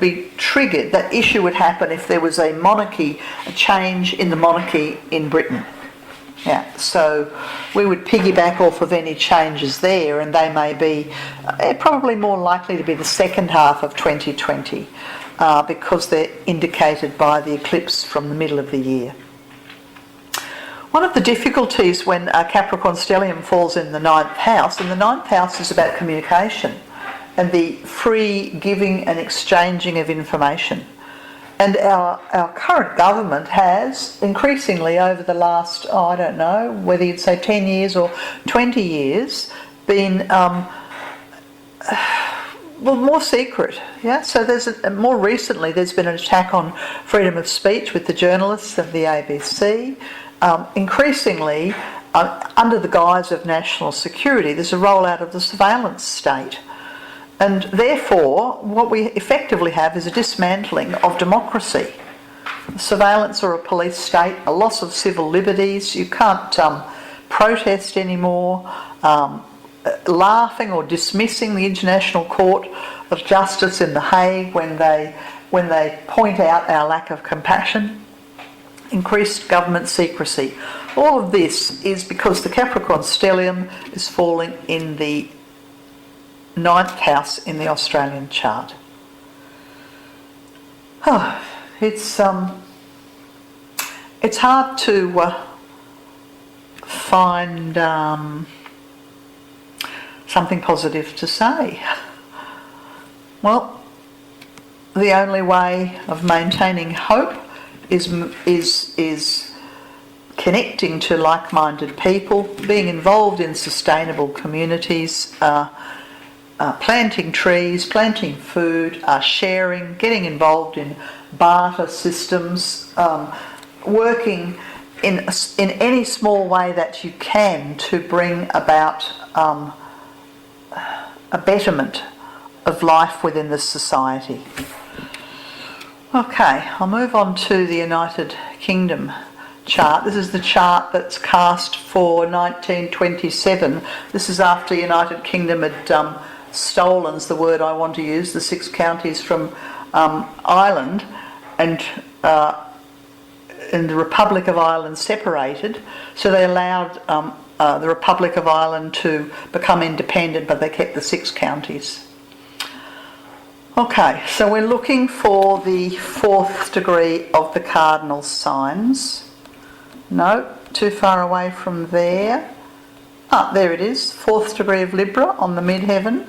be triggered. That issue would happen if there was a monarchy, a change in the monarchy in Britain. Yeah, so we would piggyback off of any changes there, and they may be probably more likely to be the second half of 2020 because they're indicated by the eclipse from the middle of the year. One of the difficulties when Capricorn stellium falls in the 9th house, and the 9th house is about communication and the free giving and exchanging of information. And our current government has increasingly over the last, I don't know, whether you'd say 10 years or 20 years, been more secret. Yeah. So more recently there's been an attack on freedom of speech with the journalists of the ABC. Increasingly, under the guise of national security, there's a rollout of the surveillance state. And therefore, what we effectively have is a dismantling of democracy. Surveillance or a police state, a loss of civil liberties. You can't protest anymore. Laughing or dismissing the International Court of Justice in The Hague when they point out our lack of compassion. Increased government secrecy. All of this is because the Capricorn stellium is falling in the 9th house in the Australian chart. It's hard to find something positive to say. Well, the only way of maintaining hope is connecting to like-minded people, being involved in sustainable communities, planting trees, planting food, sharing, getting involved in barter systems, working in any small way that you can to bring about a betterment of life within the society. Okay, I'll move on to the United Kingdom chart. This is the chart that's cast for 1927. This is after United Kingdom had stolen's the word I want to use, the 6 counties from Ireland, and the Republic of Ireland separated, so they allowed the Republic of Ireland to become independent, but they kept the 6 counties. Okay, so we're looking for the 4th degree of the cardinal signs. No, too far away from there. There it is, 4th degree of Libra on the midheaven,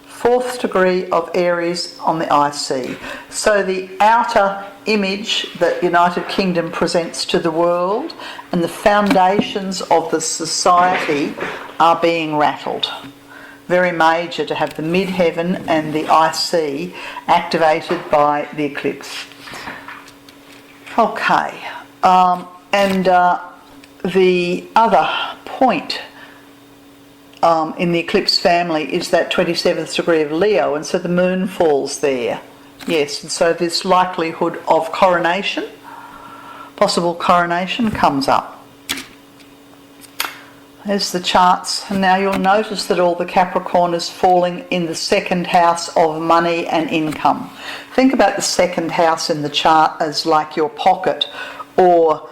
4th degree of Aries on the IC. So the outer image that United Kingdom presents to the world and the foundations of the society are being rattled. Very major to have the midheaven and the IC activated by the eclipse. Okay, and the other point in the eclipse family is that 27th degree of Leo, and so the moon falls there. Yes, and so this likelihood of coronation, possible coronation, comes up. There's the charts, and now you'll notice that all the Capricorn is falling in the 2nd house of money and income. Think about the 2nd house in the chart as like your pocket or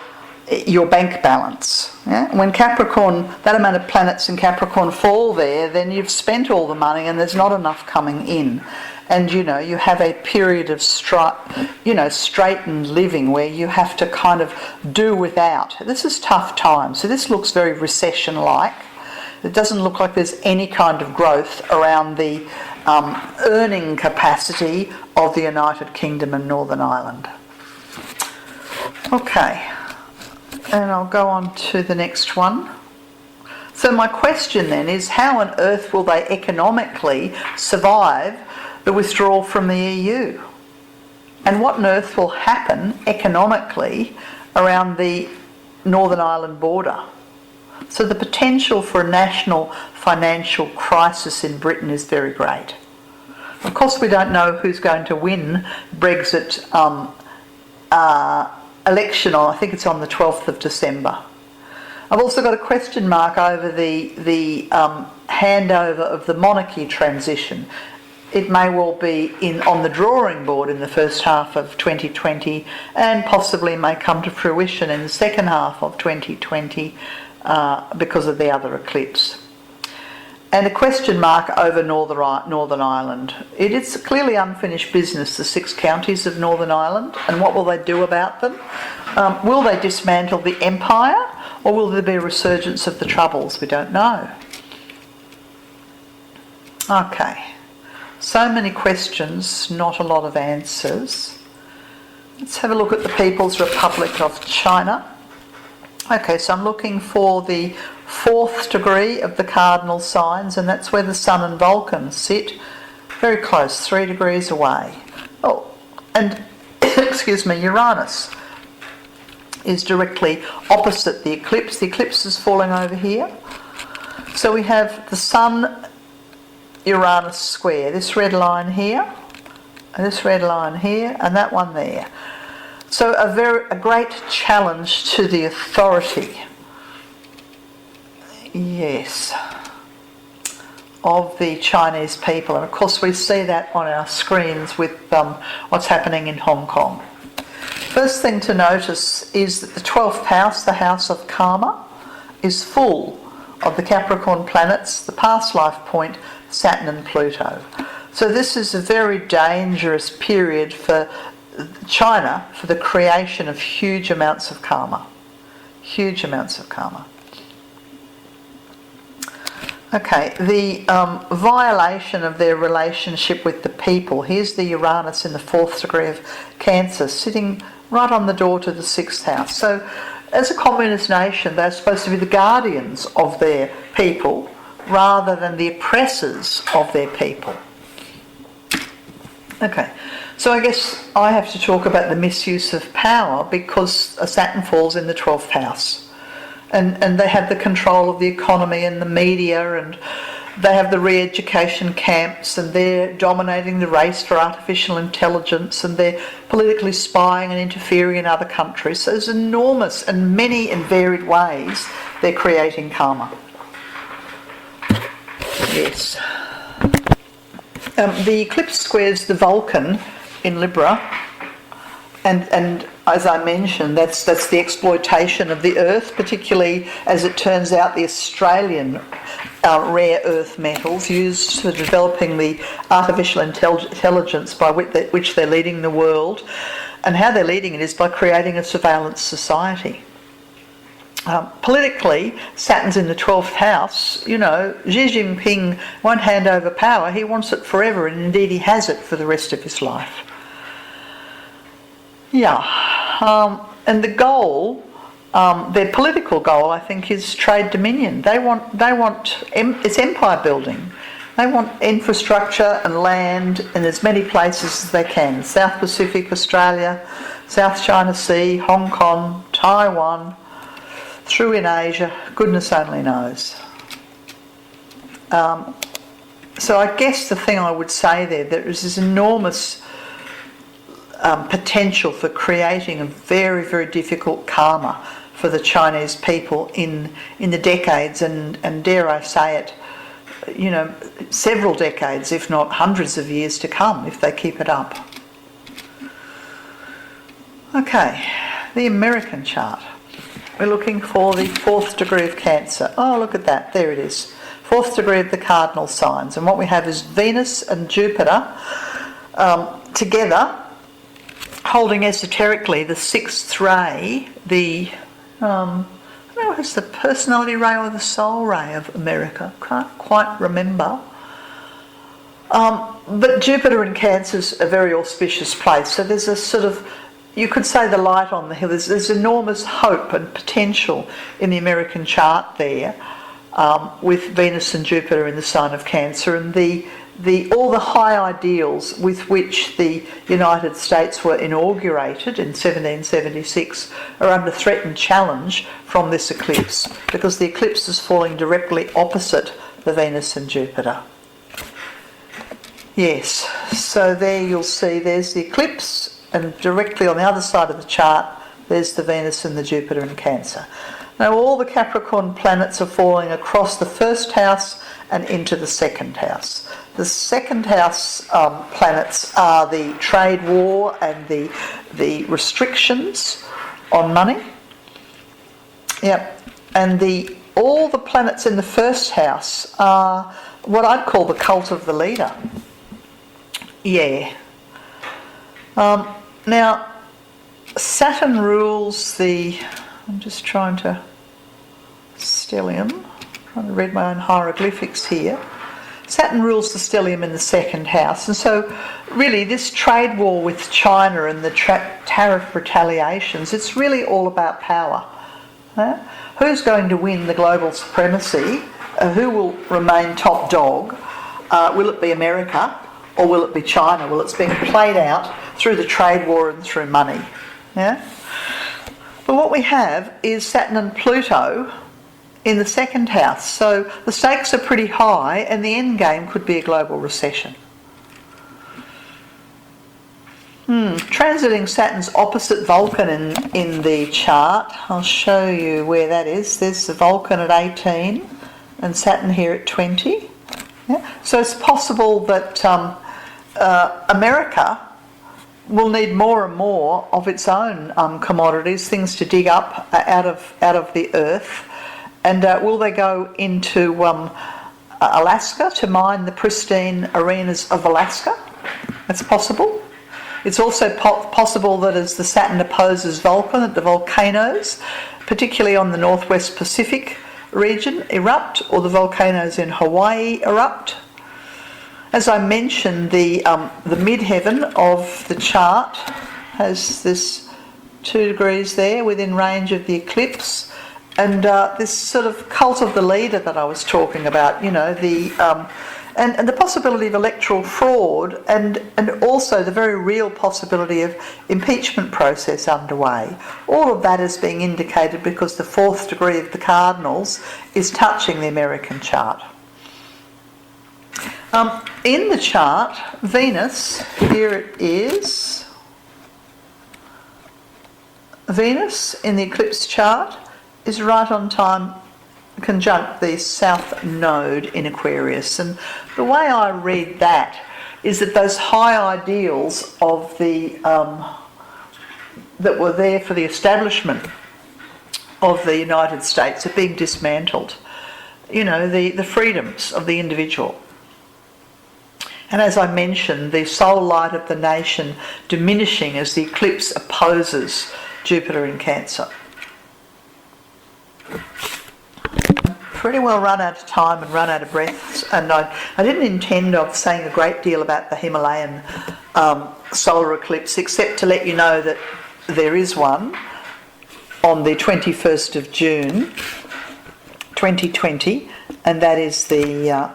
your bank balance. Yeah? When Capricorn, that amount of planets in Capricorn fall there, then you've spent all the money and there's not enough coming in. And you have a period of straightened living where you have to kind of do without. This is tough times. So this looks very recession-like. It doesn't look like there's any kind of growth around the earning capacity of the United Kingdom and Northern Ireland. Okay, and I'll go on to the next one. So my question then is, how on earth will they economically survive the withdrawal from the EU? And what on earth will happen economically around the Northern Ireland border? So the potential for a national financial crisis in Britain is very great. Of course, we don't know who's going to win Brexit election, I think it's on the 12th of December. I've also got a question mark over the handover of the monarchy transition. It may well be on the drawing board in the first half of 2020 and possibly may come to fruition in the second half of 2020 because of the other eclipse. And a question mark over Northern Ireland. It is clearly unfinished business, the 6 counties of Northern Ireland, and what will they do about them? Will they dismantle the empire, or will there be a resurgence of the Troubles? We don't know. Okay. So many questions, not a lot of answers. Let's have a look at the People's Republic of China. Okay, so I'm looking for the 4th degree of the cardinal signs, and that's where the Sun and Vulcan sit, very close, 3 degrees away. Oh, and excuse me, Uranus is directly opposite the eclipse. The eclipse is falling over here. So we have the Sun Uranus square, this red line here, and this red line here, and that one there. So a great challenge to the authority, yes, of the Chinese people. And of course we see that on our screens with what's happening in Hong Kong. First thing to notice is that the 12th house, the house of karma, is full of the Capricorn planets, the past life point, Saturn and Pluto. So this is a very dangerous period for China for the creation of huge amounts of karma. Huge amounts of karma. Okay, the violation of their relationship with the people. Here's the Uranus in the 4th degree of Cancer, sitting right on the door to the 6th house. So as a communist nation, they're supposed to be the guardians of their people rather than the oppressors of their people. Okay, so I guess I have to talk about the misuse of power because Saturn falls in the 12th house. And they have the control of the economy and the media and They have the re-education camps, and they're dominating the race for artificial intelligence, and they're politically spying and interfering in other countries. So there's enormous and many and varied ways they're creating karma. Yes. The eclipse squares the Vulcan in Libra, and as I mentioned, that's the exploitation of the earth, particularly as it turns out the Australian rare earth metals used for developing the artificial intelligence by which they're leading the world. And how they're leading it is by creating a surveillance society. Politically, Saturn's in the 12th house. You know, Xi Jinping won't hand over power. He wants it forever, and indeed he has it for the rest of his life. Yeah, and the goal, their political goal, I think, is trade dominion. They want it's empire building. They want infrastructure and land in as many places as they can. South Pacific, Australia, South China Sea, Hong Kong, Taiwan, through in Asia, goodness only knows. So I guess the thing I would say there is this enormous potential for creating a very, very difficult karma for the Chinese people in the decades and dare I say it, you know, several decades, if not hundreds of years to come, if they keep it up. Okay, the American chart. We're looking for the 4th degree of Cancer. Oh, look at that, there it is. 4th degree of the cardinal signs. And what we have is Venus and Jupiter together, holding esoterically the 6th ray, the, I don't know if it's the personality ray or the soul ray of America. Can't quite remember. But Jupiter in Cancer is a very auspicious place. So there's a sort of, you could say, the light on the hill. There's enormous hope and potential in the American chart there, with Venus and Jupiter in the sign of Cancer, and all the high ideals with which the United States were inaugurated in 1776 are under threat and challenge from this eclipse, because the eclipse is falling directly opposite the Venus and Jupiter. Yes, so there you'll see there's the eclipse, and directly on the other side of the chart there's the Venus and the Jupiter in Cancer. Now all the Capricorn planets are falling across the 1st house and into the 2nd house. The 2nd house planets are the trade war and the restrictions on money. Yep. And all the planets in the 1st house are what I'd call the cult of the leader. Yeah. Now, Saturn rules I'm just trying to stellium. Trying to read my own hieroglyphics here. Saturn rules the stellium in the 2nd house, and so really this trade war with China and the tariff retaliations, it's really all about power. Who's going to win the global supremacy? Who will remain top dog? Will it be America or will it be China? Well, it's being played out through the trade war and through money. Yeah? But what we have is Saturn and Pluto in the 2nd house. So the stakes are pretty high, and the end game could be a global recession. Transiting Saturn's opposite Vulcan in the chart. I'll show you where that is. There's the Vulcan at 18 and Saturn here at 20. Yeah? So it's possible that America will need more and more of its own commodities, things to dig up out of the earth. And will they go into Alaska to mine the pristine arenas of Alaska? That's possible. It's also possible that as the Saturn opposes Vulcan, that the volcanoes, particularly on the northwest Pacific region, erupt, or the volcanoes in Hawaii erupt. As I mentioned, the midheaven of the chart has this 2 degrees there within range of the eclipse. And this sort of cult of the leader that I was talking about, and the possibility of electoral fraud, and also the very real possibility of impeachment process underway. All of that is being indicated because the 4th degree of the cardinals is touching the American chart. In the chart, Venus, here it is. Venus in the eclipse chart is right on time conjunct the south node in Aquarius. And the way I read that is that those high ideals of the that were there for the establishment of the United States are being dismantled. You know, the freedoms of the individual. And as I mentioned, the soul light of the nation diminishing as the eclipse opposes Jupiter in Cancer. Pretty well run out of time and run out of breath, and I didn't intend of saying a great deal about the Himalayan solar eclipse, except to let you know that there is one on the 21st of June 2020, and that is the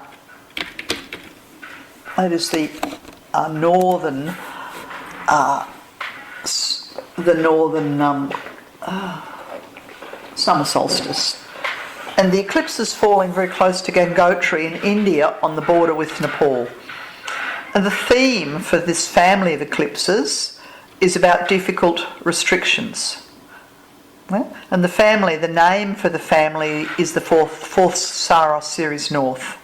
northern summer solstice. And the eclipse is falling very close to Gangotri in India on the border with Nepal. And the theme for this family of eclipses is about difficult restrictions. Well, and the name for the family is the fourth Saros series north.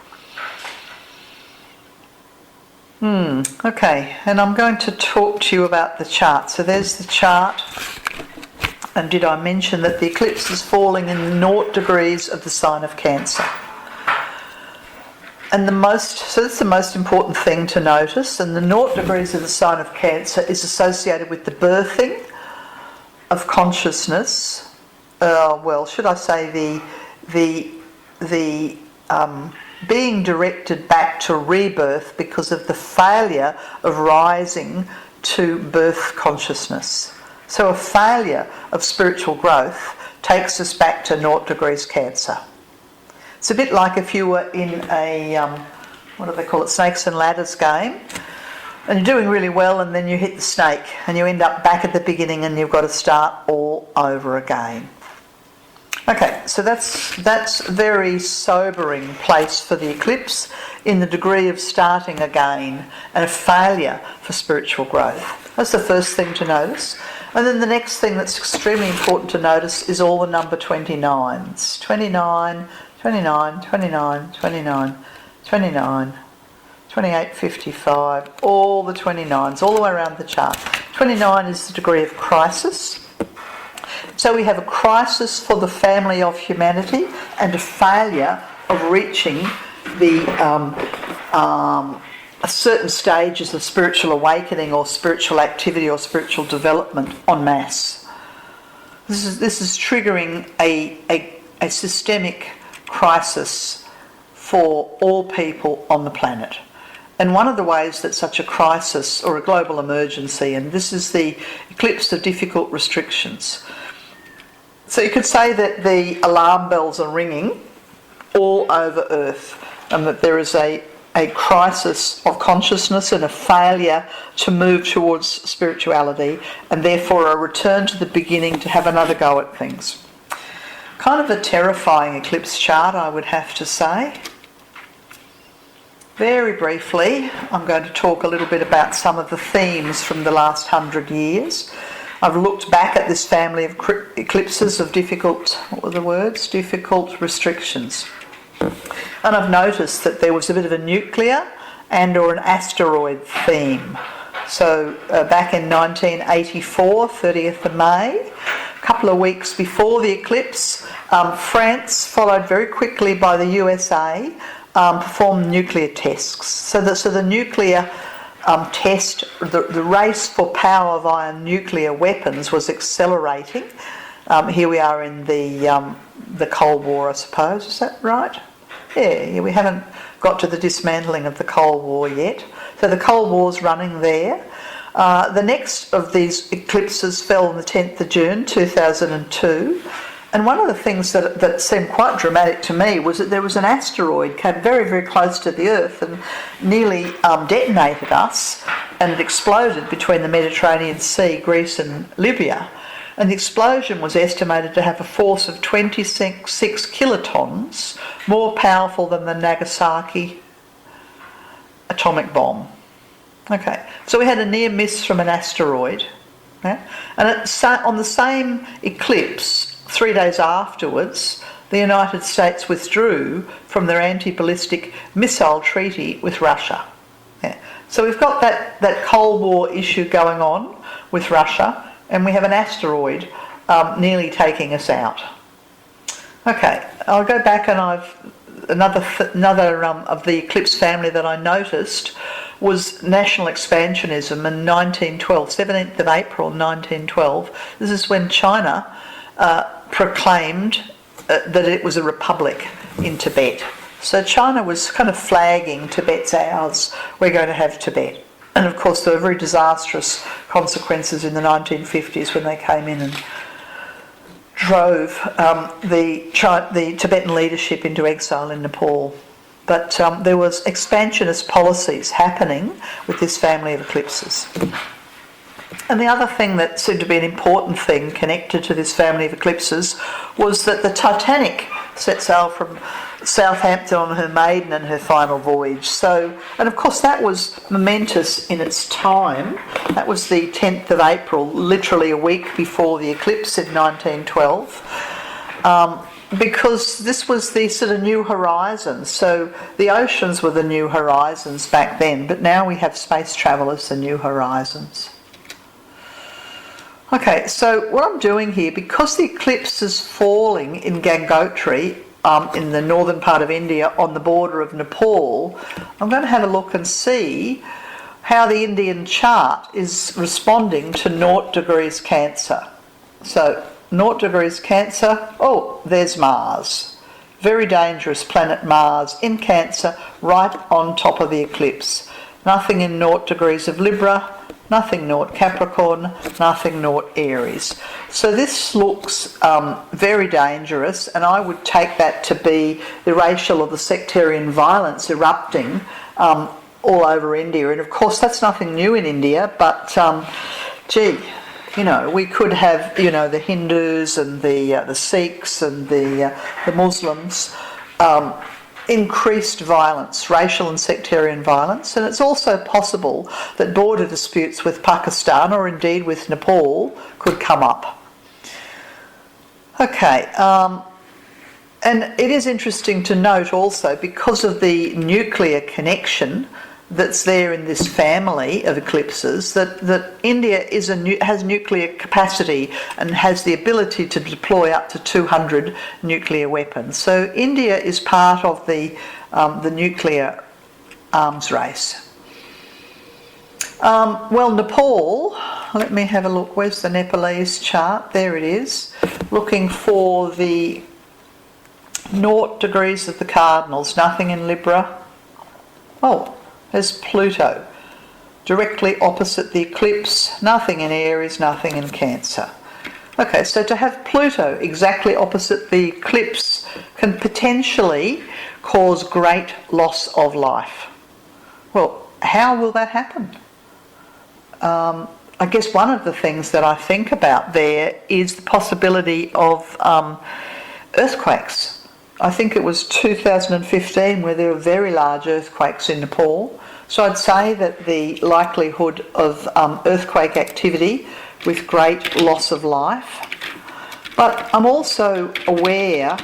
Okay, and I'm going to talk to you about the chart. So there's the chart. And did I mention that the eclipse is falling in 0 degrees of the sign of Cancer? And so that's the most important thing to notice. And the 0 degrees of the sign of Cancer is associated with the birthing of consciousness. Should I say the being directed back to rebirth because of the failure of rising to birth consciousness. So a failure of spiritual growth takes us back to 0 degrees Cancer. It's a bit like if you were in a, what do they call it, snakes and ladders game, and you're doing really well and then you hit the snake and you end up back at the beginning and you've got to start all over again. Okay, so that's a very sobering place for the eclipse in the degree of starting again and a failure for spiritual growth. That's the first thing to notice. And then the next thing that's extremely important to notice is all the number 29s. 29, 29, 29, 29, 29, 28, 55, all the 29s, all the way around the chart. 29 is the degree of crisis. So we have a crisis for the family of humanity and a failure of reaching the certain stages of spiritual awakening or spiritual activity or spiritual development en masse. This is triggering a systemic crisis for all people on the planet. And one of the ways that such a crisis or a global emergency, and this is the eclipse of difficult restrictions. So you could say that the alarm bells are ringing all over Earth and that there is a crisis of consciousness and a failure to move towards spirituality and therefore a return to the beginning to have another go at things. Kind of a terrifying eclipse chart, I would have to say. Very briefly, I'm going to talk a little bit about some of the themes from the last 100 years. I've looked back at this family of eclipses of difficult restrictions. And I've noticed that there was a bit of a nuclear and or an asteroid theme. So back in 1984, 30th of May, a couple of weeks before the eclipse, France, followed very quickly by the USA, performed nuclear tests. So the nuclear test, the race for power via nuclear weapons was accelerating. Here we are in the Cold War, I suppose. Is that right? Yeah, we haven't got to the dismantling of the Cold War yet. So the Cold War's running there. The next of these eclipses fell on the 10th of June 2002. And one of the things that seemed quite dramatic to me was that there was an asteroid came very, very close to the Earth and nearly detonated us, and it exploded between the Mediterranean Sea, Greece and Libya. And the explosion was estimated to have a force of 26 kilotons, more powerful than the Nagasaki atomic bomb. Okay, so we had a near miss from an asteroid, yeah? And on the same eclipse, 3 days afterwards, the United States withdrew from their anti-ballistic missile treaty with Russia. Yeah. So we've got that Cold War issue going on with Russia, and we have an asteroid nearly taking us out. Okay, I'll go back, and another of the Eclipse family that I noticed was national expansionism in 1912, 17th of April 1912. This is when China proclaimed that it was a republic in Tibet. So China was kind of flagging Tibet's ours, we're going to have Tibet. And of course there were very disastrous consequences in the 1950s when they came in and drove the Tibetan leadership into exile in Nepal. But there was expansionist policies happening with this family of eclipses. And the other thing that seemed to be an important thing connected to this family of eclipses was that the Titanic set sail from Southampton on her maiden and her final voyage. So, and of course that was momentous in its time. That was the 10th of April, literally a week before the eclipse in 1912. Because this was the sort of new horizons. So the oceans were the new horizons back then, but now we have space travel as the new horizons. Okay, so what I'm doing here, because the eclipse is falling in Gangotri, in the northern part of India on the border of Nepal, I'm going to have a look and see how the Indian chart is responding to 0 degrees Cancer. So 0 degrees Cancer, oh, there's Mars. Very dangerous planet Mars in Cancer, right on top of the eclipse. Nothing in 0 degrees of Libra, nothing 0 Capricorn, nothing 0 Aries. So this looks very dangerous, and I would take that to be the racial or the sectarian violence erupting all over India. And of course that's nothing new in India, but we could have, the Hindus and the Sikhs and the Muslims, increased violence, racial and sectarian violence. And it's also possible that border disputes with Pakistan or indeed with Nepal could come up. Okay, and it is interesting to note also, because of the nuclear connection that's there in this family of eclipses, that India has nuclear capacity and has the ability to deploy up to 200 nuclear weapons. So India is part of the nuclear arms race. Nepal, let me have a look. Where's the Nepalese chart? There it is. Looking for the 0 degrees of the cardinals, nothing in Libra. Oh, there's Pluto, directly opposite the eclipse, nothing in Aries, nothing in Cancer. Okay, so to have Pluto exactly opposite the eclipse can potentially cause great loss of life. Well, how will that happen? I guess one of the things that I think about there is the possibility of earthquakes. I think it was 2015 where there were very large earthquakes in Nepal. So I'd say that the likelihood of earthquake activity with great loss of life. But I'm also aware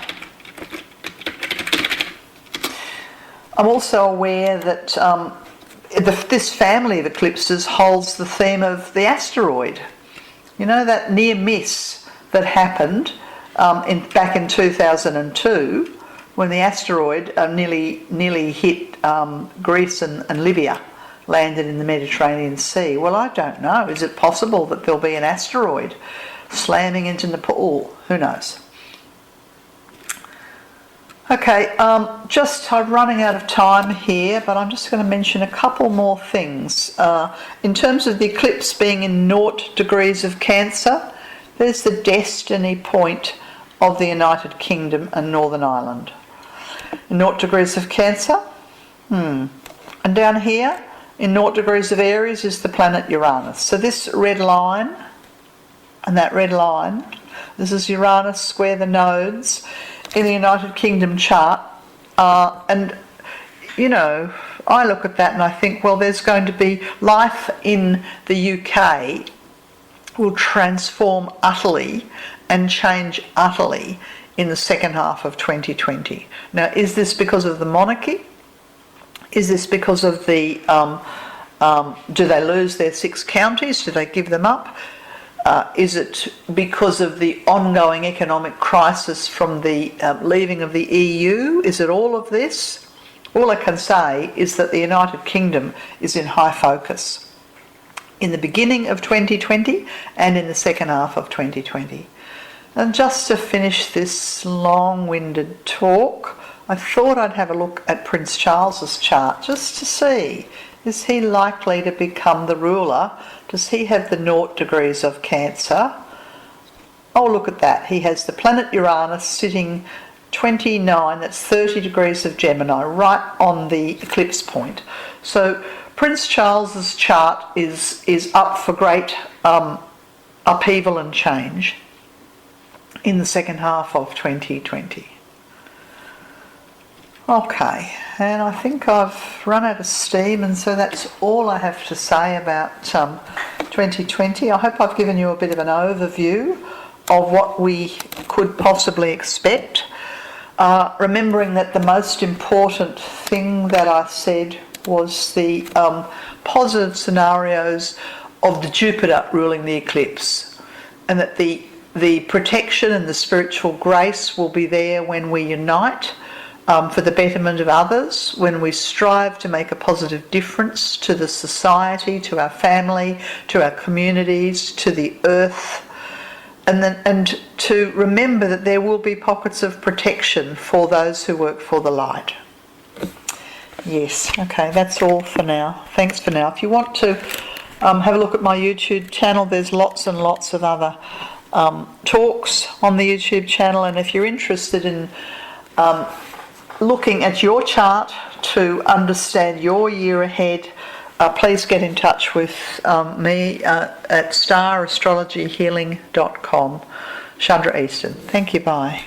that this family of eclipses holds the theme of the asteroid. You know, that near miss that happened back in 2002 when the asteroid nearly hit Greece and Libya, landed in the Mediterranean Sea. Well, I don't know. Is it possible that there'll be an asteroid slamming into Nepal? Who knows? Okay, I'm running out of time here, but I'm just going to mention a couple more things. In terms of the eclipse being in 0 degrees of Cancer, there's the destiny point of the United Kingdom and Northern Ireland. 0 degrees of Cancer. And down here, in 0 degrees of Aries, is the planet Uranus. So this red line and that red line, this is Uranus square the nodes in the United Kingdom chart. And, I I look at that and I think, well, there's going to be life in the UK will transform utterly and change utterly in the second half of 2020. Now, is this because of the monarchy? Is this because of the, do they lose their 6 counties? Do they give them up? Is it because of the ongoing economic crisis from the leaving of the EU? Is it all of this? All I can say is that the United Kingdom is in high focus in the beginning of 2020 and in the second half of 2020. And just to finish this long-winded talk, I thought I'd have a look at Prince Charles's chart just to see, is he likely to become the ruler? Does he have the 0 degrees of Cancer? Oh, look at that. He has the planet Uranus sitting 29, that's 30 degrees of Gemini, right on the eclipse point. So Prince Charles's chart is up for great upheaval and change in the second half of 2020. Okay, and I think I've run out of steam, and so that's all I have to say about 2020. I hope I've given you a bit of an overview of what we could possibly expect. Remembering that the most important thing that I said was the positive scenarios of the Jupiter ruling the eclipse, and that the protection and the spiritual grace will be there when we unite for the betterment of others, when we strive to make a positive difference to the society, to our family, to our communities, to the earth, and to remember that there will be pockets of protection for those who work for the light. Yes, okay, that's all for now. Thanks for now. If you want to have a look at my YouTube channel, there's lots and lots of other talks on the YouTube channel, and if you're interested in looking at your chart to understand your year ahead, please get in touch with me at starastrologyhealing.com. Chandra Easton. Thank you, bye.